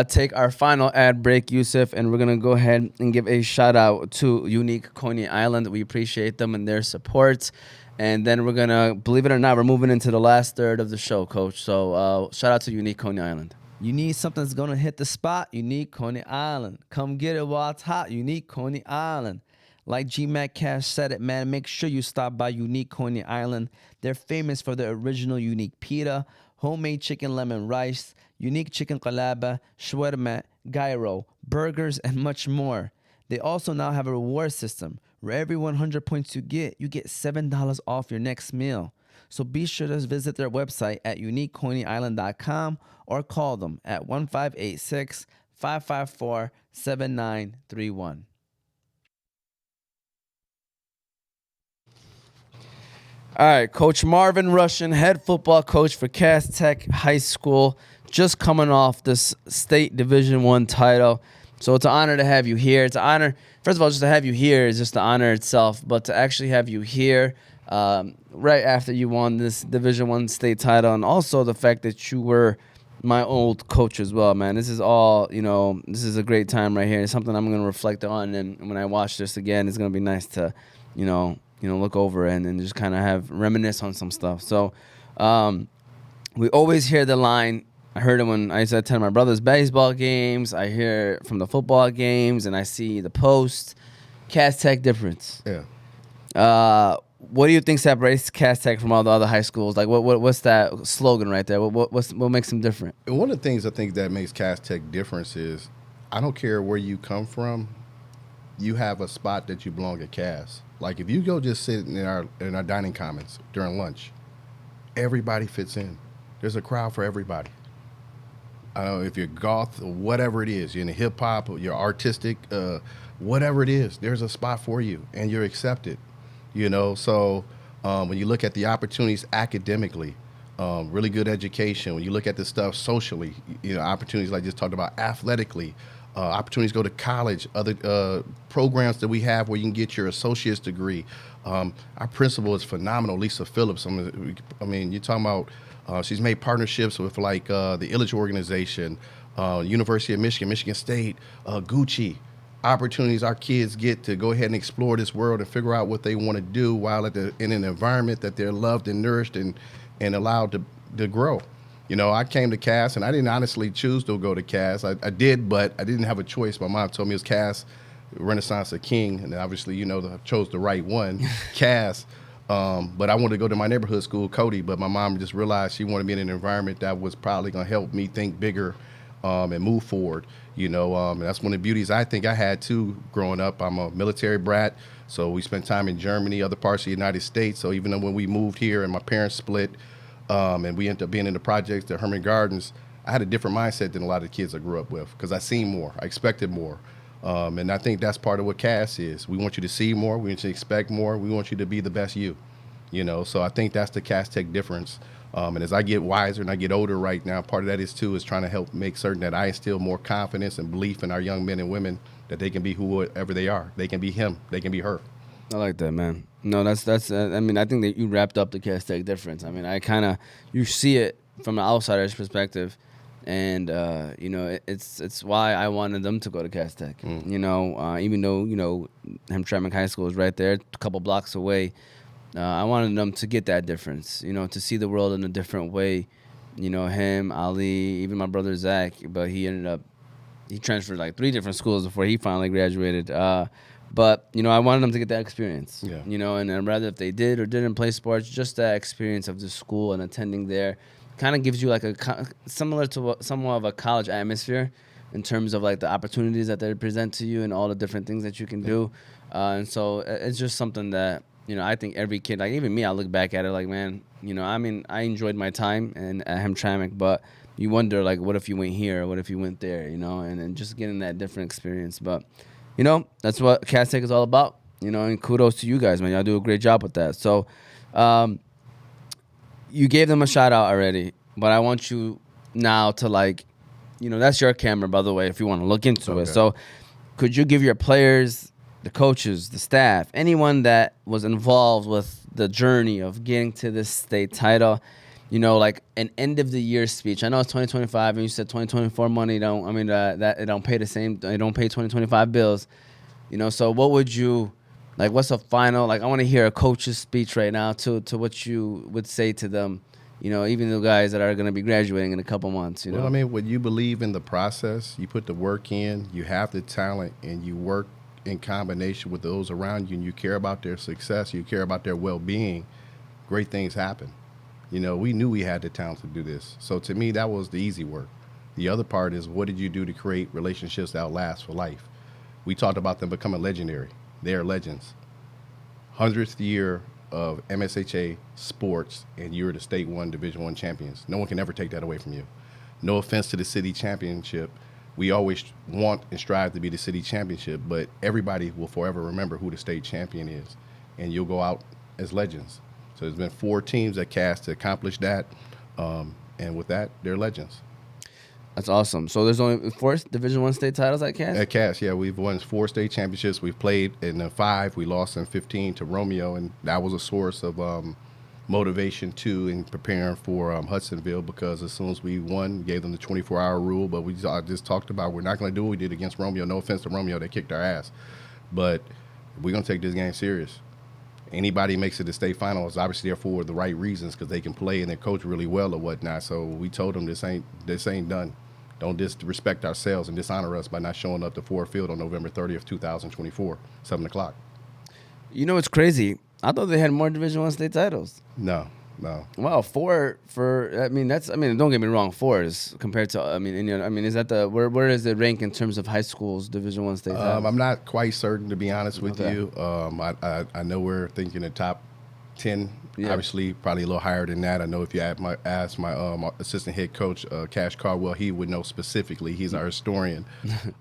take our final ad break, Yusuf, and we're going to go ahead and give a shout-out to Unique Coney Island. We appreciate them and their support. And then we're going to, believe it or not, we're moving into the last third of the show, Coach. So shout-out to Unique Coney Island. You need something that's going to hit the spot? Unique Coney Island. Come get it while it's hot. Unique Coney Island. Like G-Mac Cash said it, man, make sure you stop by Unique Coney Island. They're famous for their original unique pita, homemade chicken lemon rice, unique chicken qalaba, shawarma, gyro, burgers, and much more. They also now have a reward system. For every 100 points you get $7 off your next meal. So be sure to visit their website at uniqueconeyisland.com or call them at 1586-554-7931. All right, Coach Marvin Rushing, head football coach for Cass Tech High School, just coming off this state Division I title. So it's an honor to have you here. It's an honor, first of all, just to have you here is just the honor itself, but to actually have you here right after you won this Division I state title, and also the fact that you were my old coach as well, man. This is all, this is a great time right here. It's something I'm going to reflect on, and when I watch this again, it's going to be nice to, look over and just kind of reminisce on some stuff. So we always hear the line. I heard it when I used to attend my brother's baseball games. I hear it from the football games, and I see the post. Cass Tech difference. Yeah. What do you think separates Cass Tech from all the other high schools? Like, what's that slogan right there? What makes them different? And one of the things I think that makes Cass Tech different is I don't care where you come from, you have a spot that you belong at Cass. Like if you go just sit in our dining commons during lunch, everybody fits in. There's a crowd for everybody. I don't know if you're goth or whatever it is, you're into hip hop or you're artistic, whatever it is, there's a spot for you and you're accepted. So when you look at the opportunities academically, really good education, when you look at the stuff socially, opportunities like I just talked about athletically, opportunities to go to college, other programs that we have where you can get your associate's degree. Our principal is phenomenal, Lisa Phillips. I mean, you're talking about she's made partnerships with like the Illich organization, University of Michigan, Michigan State, Gucci. Opportunities our kids get to go ahead and explore this world and figure out what they want to do while in an environment that they're loved and nourished and allowed to grow. I came to Cass, and I didn't honestly choose to go to Cass. I did, but I didn't have a choice. My mom told me it was Cass, Renaissance of King, and obviously, I chose the right one, Cass. But I wanted to go to my neighborhood school, Cody, but my mom just realized she wanted me in an environment that was probably going to help me think bigger and move forward. And that's one of the beauties I think I had too growing up. I'm a military brat, so we spent time in Germany, other parts of the United States. So even though when we moved here and my parents split, and we ended up being in the projects, the Herman Gardens, I had a different mindset than a lot of the kids I grew up with because I seen more, I expected more. And I think that's part of what Cass is. We want you to see more. We want you to expect more. We want you to be the best you. So I think that's the Cass Tech difference. And as I get wiser and I get older right now, part of that is trying to help make certain that I instill more confidence and belief in our young men and women that they can be whoever they are. They can be him. They can be her. I like that, man. No, that's. I mean, I think that you wrapped up the Cass Tech difference. I mean, you see it from an outsider's perspective, and it's why I wanted them to go to Cass Tech. Even though Hamtramck High School is right there, a couple blocks away. I wanted them to get that difference. To see the world in a different way. Him, Ali, even my brother Zach, but he transferred like 3 different schools before he finally graduated. But I wanted them to get that experience. Yeah. And rather if they did or didn't play sports, just that experience of the school and attending there kind of gives you like similar to somewhat of a college atmosphere in terms of like the opportunities that they present to you and all the different things that you can do. And so it's just something that I think every kid, like even me, I look back at it like, man, I enjoyed my time at Hamtramck, but you wonder like, what if you went here? Or what if you went there? And just getting that different experience. But that's what Cass Tech is all about, and kudos to you guys, man. Y'all do a great job with that. So, you gave them a shout out already, but I want you now to that's your camera, by the way, if you want to look into it. So, could you give your players, the coaches, the staff, anyone that was involved with the journey of getting to this state title, like an end of the year speech? I know it's 2025, and you said 2024 money that it don't pay the same. It don't pay 2025 bills. So what would you like? What's a final? I want to hear a coach's speech right now to what you would say to them. Even the guys that are going to be graduating in a couple months. Well, when you believe in the process, you put the work in, you have the talent, and you work in combination with those around you, and you care about their success, you care about their well-being, great things happen. We knew we had the talent to do this. So to me, that was the easy work. The other part is, what did you do to create relationships that last for life? We talked about them becoming legendary. They are legends. 100th year of MSHA sports, and you're the State 1 Division 1 champions. No one can ever take that away from you. No offense to the city championship. We always want and strive to be the city championship, but everybody will forever remember who the state champion is, and you'll go out as legends. So there's been 4 teams at Cass to accomplish that, and with that, they're legends. That's awesome. So there's only 4 Division I state titles at Cass? At Cass, yeah. We've won 4 state championships. We've played in 5. We lost in 15 to Romeo, and that was a source of motivation, too, in preparing for Hudsonville, because as soon as we won, we gave them the 24-hour rule, but I just talked about we're not going to do what we did against Romeo. No offense to Romeo. They kicked our ass. But we're going to take this game serious. Anybody makes it to state finals, obviously they're for the right reasons, because they can play and they coach really well or whatnot. So we told them this ain't done. Don't disrespect ourselves and dishonor us by not showing up to Ford Field on November 30th, 2024, 7 o'clock. It's crazy. I thought they had more Division I state titles. No. Wow, 4 for don't get me wrong, 4 is compared to is that where does it rank in terms of high schools Division I state titles? I'm not quite certain, to be honest with you. I know we're thinking the top 10. Yeah. Obviously, probably a little higher than that. I know if you ask my assistant head coach, Cash Caldwell, he would know specifically. He's our historian.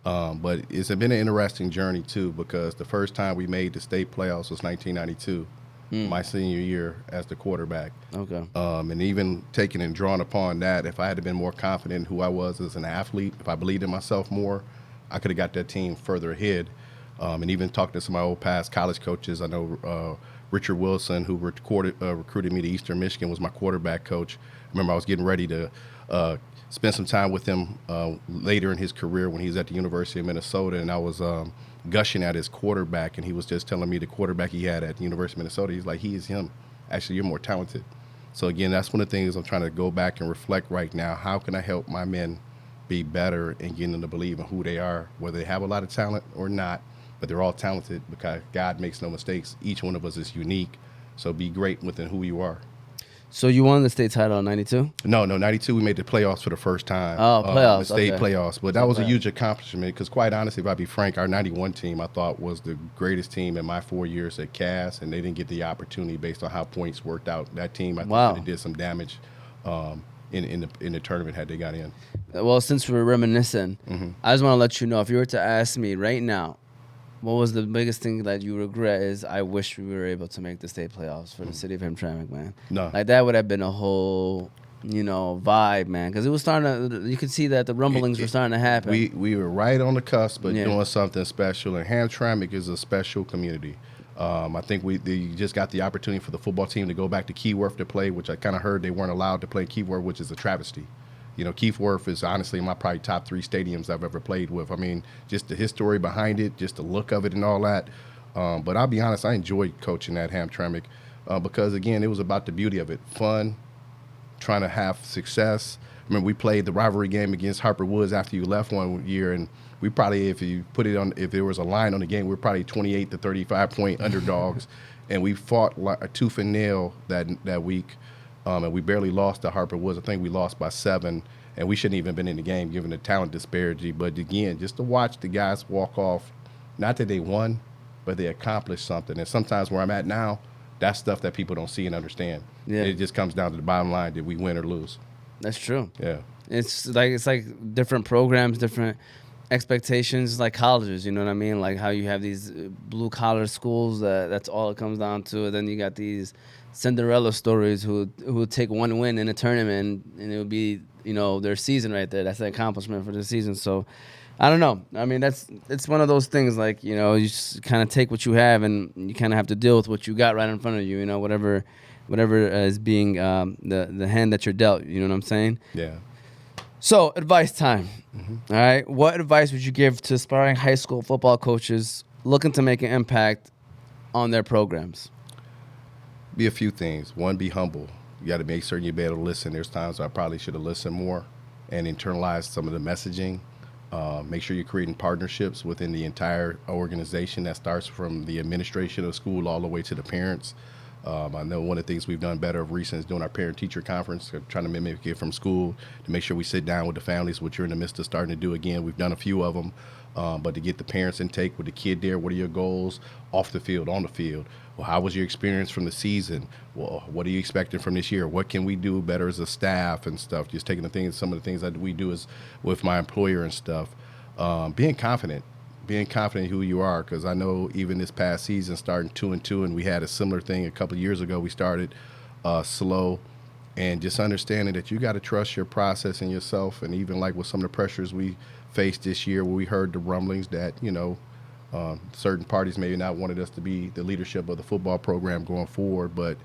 But it's been an interesting journey, too, because the first time we made the state playoffs was 1992, my senior year as the quarterback. Okay. And even taking and drawing upon that, if I had been more confident in who I was as an athlete, if I believed in myself more, I could have got that team further ahead. And even talked to some of my old past college coaches. I know Richard Wilson, who recruited me to Eastern Michigan, was my quarterback coach. I remember I was getting ready to spend some time with him later in his career when he was at the University of Minnesota, and I was gushing at his quarterback, and he was just telling me the quarterback he had at the University of Minnesota, he's like, he is him. Actually, you're more talented. So, again, that's one of the things I'm trying to go back and reflect right now. How can I help my men be better and getting them to believe in who they are, whether they have a lot of talent or not? But they're all talented because God makes no mistakes. Each one of us is unique. So be great within who you are. So you won the state title in 92? No, 92 we made the playoffs for the first time. Oh, playoffs. The state okay. playoffs. But that was a huge accomplishment because, quite honestly, if I be frank, our 91 team I thought was the greatest team in my 4 years at Cass, and they didn't get the opportunity based on how points worked out. That team, I think, did some damage. in the tournament had they got in. Well, since we're reminiscing, Mm-hmm. I just want to let you know, if you were to ask me right now, what was the biggest thing that you regret is I wish we were able to make the state playoffs for the city of Hamtramck, man. No. Like, that would have been a whole, vibe, man. Because it was starting to, you could see that the rumblings were starting to happen. We were right on the cusp of Yeah. doing something special, and Hamtramck is a special community. I think they just got the opportunity for the football team to go back to Keyworth to play, which I kind of heard they weren't allowed to play Keyworth, which is a travesty. Keyworth is honestly my probably top 3 stadiums I've ever played with. I mean, just the history behind it, just the look of it and all that. But I'll be honest, I enjoyed coaching at Hamtramck because, again, it was about the beauty of it. Fun, trying to have success. I remember we played the rivalry game against Harper Woods after you left one year, and we probably, if you put it on, if there was a line on the game, we were probably 28 to 35 point underdogs, and we fought like a tooth and nail that week, and we barely lost to Harper Woods. I think we lost by 7, and we shouldn't even been in the game given the talent disparity. But again, just to watch the guys walk off, not that they won, but they accomplished something. And sometimes where I'm at now, that's stuff that people don't see and understand. Yeah. It just comes down to the bottom line: did we win or lose? That's true. Yeah. It's like different programs, different expectations, like colleges. You know what I mean? Like how you have these blue collar schools. That's all it comes down to. And then you got these Cinderella stories who take one win in a tournament and it would be their season right there. That's the accomplishment for the season. So I don't know. I mean, it's one of those things. Like you just kind of take what you have and you kind of have to deal with what you got right in front of you. Whatever is being the hand that you're dealt. You know what I'm saying? Yeah. So, advice time. Mm-hmm. All right. What advice would you give to aspiring high school football coaches looking to make an impact on their programs? Be a few things. One, be humble. You got to make certain you be able to listen. There's times I probably should have listened more and internalized some of the messaging. Make sure you're creating partnerships within the entire organization that starts from the administration of school all the way to the parents. I know one of the things we've done better of recent is doing our parent-teacher conference, trying to mimic it from school to make sure we sit down with the families, which you're in the midst of starting to do again. We've done a few of them, but to get the parents intake with the kid there, what are your goals off the field, on the field? Well, how was your experience from the season? Well, what are you expecting from this year? What can we do better as a staff and stuff? Just taking some of the things that we do is with my employer and stuff. Being confident in who you are, because I know even this past season, starting 2-2, and we had a similar thing a couple of years ago. We started slow, and just understanding that you got to trust your process and yourself. And even like with some of the pressures we faced this year, where we heard the rumblings that certain parties maybe not wanted us to be the leadership of the football program going forward, but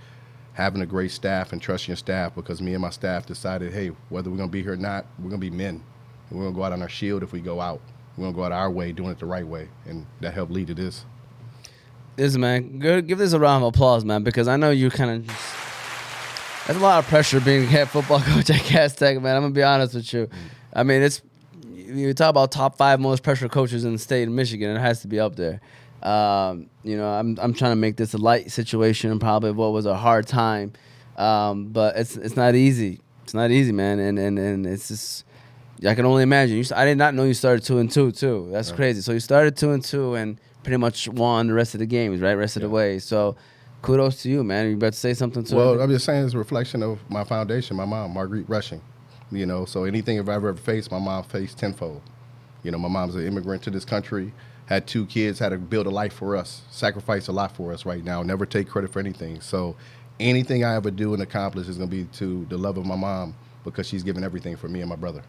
having a great staff and trusting your staff, because me and my staff decided, hey, whether we're going to be here or not, we're going to be men. And we're going to go out on our shield if we go out. We're going to go out our way, doing it the right way, and that helped lead to this. Listen, man, good. Give this a round of applause, man, because I know you kind of just... That's a lot of pressure being head football coach at Cass Tech, man. I'm going to be honest with you. I mean, you talk about top 5 most pressure coaches in the state of Michigan, it has to be up there. I'm trying to make this a light situation and probably what was a hard time, but it's not easy. It's not easy, man, and it's just... I can only imagine. I did not know you started 2-2 too. That's crazy. So you started 2-2 and pretty much won the rest of the games, right? Rest of the way. So kudos to you, man. You about to say something to Well, I'm just saying it's a reflection of my foundation, my mom, Marguerite Rushing. So anything I've ever faced, my mom faced tenfold. My mom's an immigrant to this country, had 2 kids, had to build a life for us, sacrifice a lot for us right now, never take credit for anything. So anything I ever do and accomplish is going to be to the love of my mom, because she's given everything for me and my brother.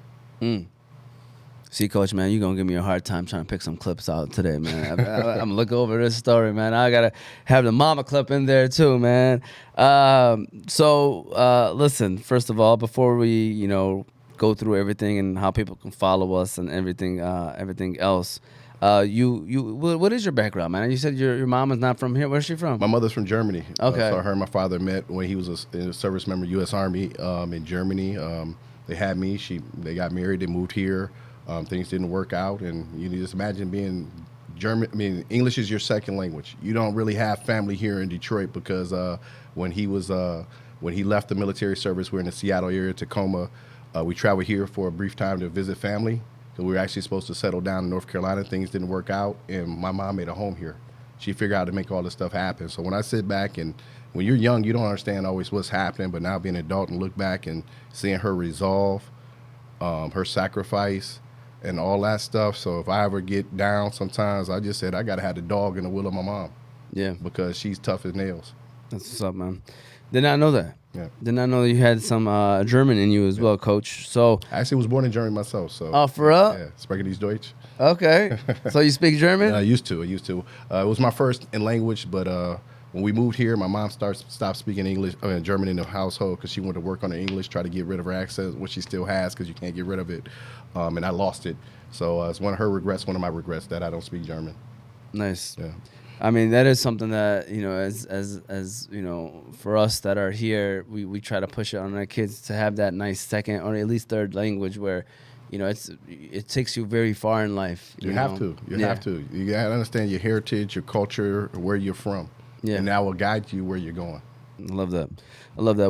See, Coach, man, you're going to give me a hard time trying to pick some clips out today, man. I'm going to look over this story, man. I got to have the mama clip in there, too, man. Listen, first of all, before we, go through everything and how people can follow us and everything else, what is your background, man? You said your mom is not from here. Where's she from? My mother's from Germany. Okay. So her and my father met when he was a service member, U.S. Army in Germany. They had me. They got married. They moved here. Things didn't work out, and you just imagine being German. I mean, English is your second language. You don't really have family here in Detroit, because when he left the military service, we're in the Seattle area, Tacoma. We traveled here for a brief time to visit family, because we were actually supposed to settle down in North Carolina. Things didn't work out, and my mom made a home here. she figured out how to make all this stuff happen. So when I sit back and when you're young, you don't understand always what's happening, but now being an adult and look back and seeing her resolve, her sacrifice, and all that stuff. So if I ever get down sometimes, I just said I got to have the dog in the will of my mom. Yeah. Because she's tough as nails. That's what's up, man. Did not know that. Yeah. Did not know you had some German in you as well, Coach. So. I actually was born in Germany myself. So. Oh, for real? Yeah. Sprechen Sie Deutsch? Okay. So you speak German? I used to. It was my first in language, but when we moved here, my mom stopped speaking German in the household because she wanted to work on her English, try to get rid of her accent, which she still has because you can't get rid of it. And I lost it. So it's one of her regrets, one of my regrets that I don't speak German. Nice. Yeah. I mean, that is something that, you know, as you know, for us that are here, we try to push it on our kids to have that nice second or at least third language where, you know, it takes you very far in life. You have to. You have to. You got to understand your heritage, your culture, where you're from. Yeah. And that will guide you where you're going. I love that.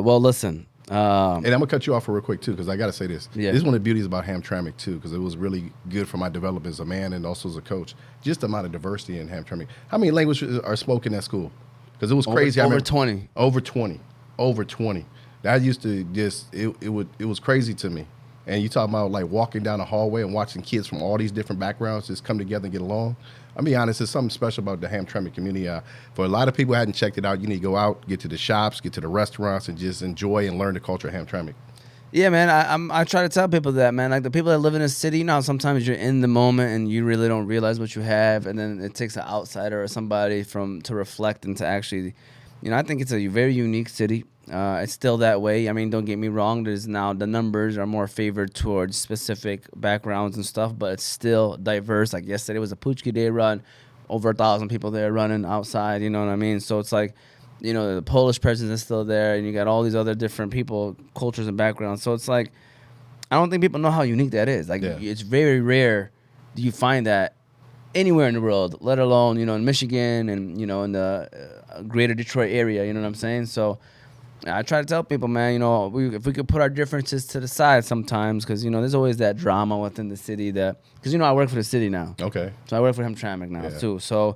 Well, listen. And I'm going to cut you off real quick, too, because I got to say this. Yeah. This is one of the beauties about Hamtramck, too, because it was really good for my development as a man and also as a coach. Just the amount of diversity in Hamtramck. How many languages are spoken at school? Because it was crazy. Over 20. Over 20. That used to just, it was crazy to me. And you talk about like walking down the hallway and watching kids from all these different backgrounds just come together and get along. I'll be honest, there's something special about the Hamtramck community. For a lot of people who hadn't checked it out, you need to go out, get to the shops, get to the restaurants, and just enjoy and learn the culture of Hamtramck. Yeah, man. I try to tell people that, man. Like the people that live in a city, you know, sometimes you're in the moment and you really don't realize what you have, and then it takes an outsider or somebody to reflect and to actually, you know, I think it's a very unique city. It's still that way. I mean, don't get me wrong. There's now the numbers are more favored towards specific backgrounds and stuff, but it's still diverse. Like yesterday was a Puchki Day run, over 1,000 people there running outside. You know what I mean? So it's like, you know, the Polish presence is still there, and you got all these other different people, cultures, and backgrounds. So it's like, I don't think people know how unique that is. Like, It's very rare do you find that anywhere in the world, let alone, you know, in Michigan and, you know, in the greater Detroit area. You know what I'm saying? So I try to tell people, man, you know, if we could put our differences to the side sometimes, because, you know, there's always that drama within the city because, you know, I work for the city now. Okay. So I work for Hamtramck now, too. So,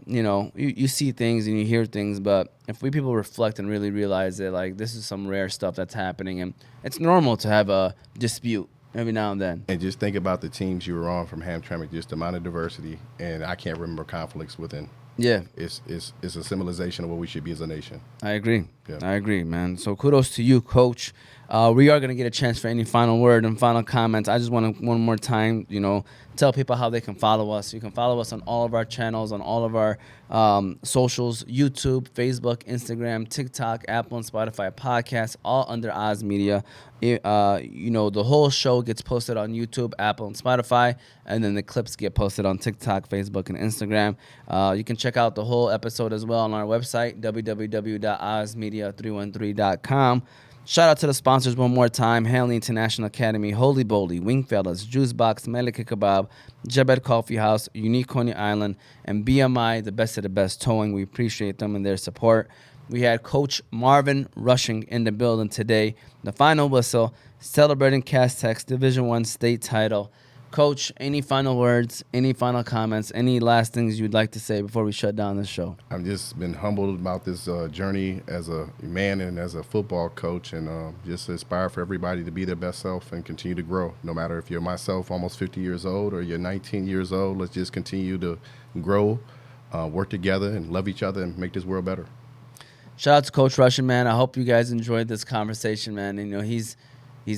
you know, you see things and you hear things, but if people reflect and really realize that, like, this is some rare stuff that's happening, and it's normal to have a dispute every now and then. And just think about the teams you were on from Hamtramck, just the amount of diversity, and I can't remember conflicts within. Yeah. It's a symbolization of what we should be as a nation. I agree. Yeah. I agree, man. So kudos to you, Coach. We are going to get a chance for any final word and final comments. I just want to, one more time, you know, tell people how they can follow us. You can follow us on all of our channels, on all of our socials, YouTube, Facebook, Instagram, TikTok, Apple, and Spotify podcasts, all under Oz Media. You know, the whole show gets posted on YouTube, Apple, and Spotify, and then the clips get posted on TikTok, Facebook, and Instagram. You can check out the whole episode as well on our website, www.ozmedia313.com. Shout out to the sponsors one more time: Hanley International Academy, Holy Boldy, Wing Fellas, Juice Box, Melika Kebab, Jebed Coffee House, Unique Coney Island, and BMI, the best of the best towing. We appreciate them and their support. We had Coach Marvin Rushing in the building today. The final whistle, celebrating Castex Division I state title. Coach, any final words, any final comments, any last things you'd like to say before we shut down this show? I've just been humbled about this journey as a man and as a football coach, and just aspire for everybody to be their best self and continue to grow. No matter if you're myself, almost 50 years old, or you're 19 years old, let's just continue to grow, work together, and love each other and make this world better. Shout out to Coach Rushing, man. I hope you guys enjoyed this conversation, man. And, you know, he's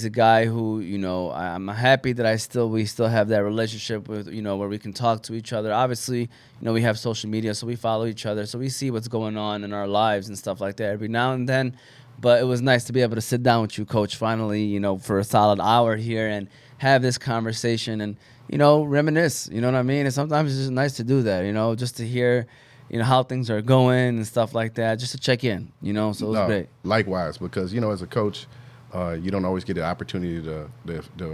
a guy who, you know, I'm happy that we still have that relationship with, you know, where we can talk to each other. Obviously, you know, we have social media, so we follow each other, so we see what's going on in our lives and stuff like that every now and then. But it was nice to be able to sit down with you, Coach, finally, you know, for a solid hour here and have this conversation and, you know, reminisce. You know what I mean? And sometimes it's just nice to do that, you know, just to hear, you know, how things are going and stuff like that, just to check in, you know, so it was great. Likewise, because, you know, as a coach, you don't always get the opportunity to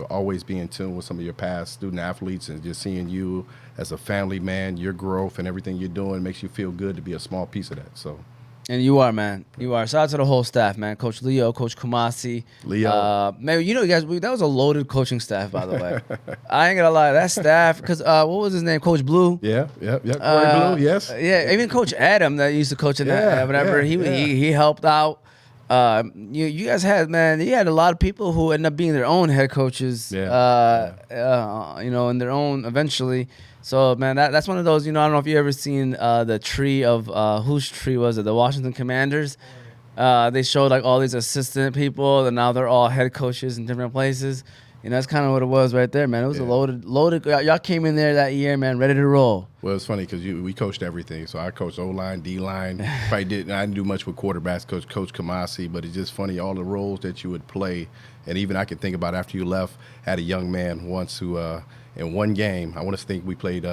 always be in tune with some of your past student athletes, and just seeing you as a family man, your growth and everything you're doing makes you feel good to be a small piece of that. So, And you are, man. You are. Shout out to the whole staff, man. Coach Leo, Coach Kumasi. Leo. Man, you know, you guys, that was a loaded coaching staff, by the way. I ain't gonna lie, that staff, because what was his name? Coach Blue? Yeah. Corey Blue, yes. Yeah, even Coach Adam that used to coach in that, whatever, he helped out. You guys had, man, you had a lot of people who ended up being their own head coaches, you know, in their own eventually. So, man, that's one of those, you know, I don't know if you ever seen the tree of, whose tree was it? The Washington Commanders. They showed like all these assistant people, and now they're all head coaches in different places. You know, that's kind of what it was right there, man. It was a loaded. Y'all came in there that year, man, ready to roll. Well, it's funny because we coached everything. So I coached O-line, D-line. I didn't do much with quarterbacks, Coach Kamasi, but it's just funny, all the roles that you would play. And even I can think about after you left, had a young man once who, in one game, I want to think we played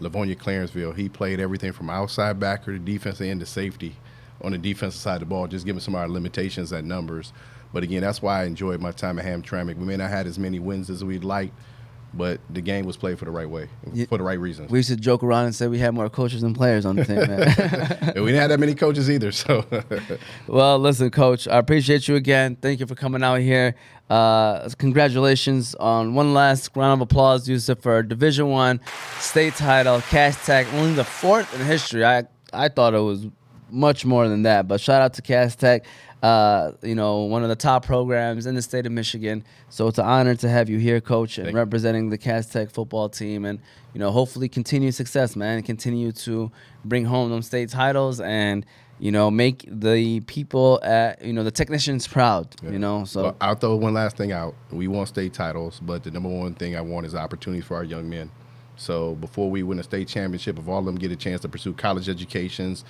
Livonia Clarenceville. He played everything from outside backer to defensive end to safety on the defensive side of the ball, just given some of our limitations at numbers. But again, that's why I enjoyed my time at Hamtramck. We may not have as many wins as we'd like, but the game was played for the right way, for the right reasons. We used to joke around and say we had more coaches than players on the team, man. And we didn't have that many coaches either. So, well, listen, Coach, I appreciate you again. Thank you for coming out here. Congratulations on one last round of applause, Yusuf, for a Division I state title, Cass Tech, only the 4th in history. I thought it was much more than that, but shout out to Cass Tech. You know, one of the top programs in the state of Michigan. So it's an honor to have you here, Coach, and representing the Cass Tech football team. And, you know, hopefully continue success, man, and continue to bring home them state titles and, you know, make the people you know, the technicians proud, you know. So well, I'll throw one last thing out. We want state titles, but the number one thing I want is opportunity for our young men. So before we win a state championship, if all of them get a chance to pursue college educations,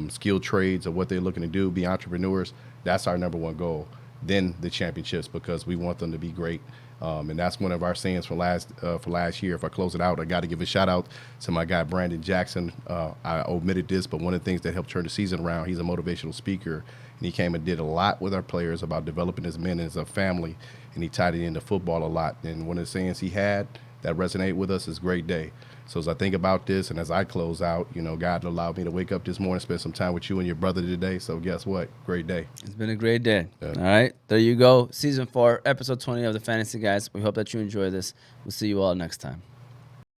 skilled trades, or what they're looking to do, be entrepreneurs, that's our number one goal. Then the championships, because we want them to be great. And that's one of our sayings for last year. If I close it out, I got to give a shout out to my guy, Brandon Jackson. I omitted this, but one of the things that helped turn the season around, he's a motivational speaker. And he came and did a lot with our players about developing his men as a family. And he tied it into football a lot. And one of the sayings he had that resonated with us is great day. So as I think about this and as I close out, you know, God allowed me to wake up this morning, spend some time with you and your brother today. So guess what? Great day. It's been a great day. Yeah. All right. There you go. Season 4, episode 20 of the Fantasy Guys. We hope that you enjoy this. We'll see you all next time.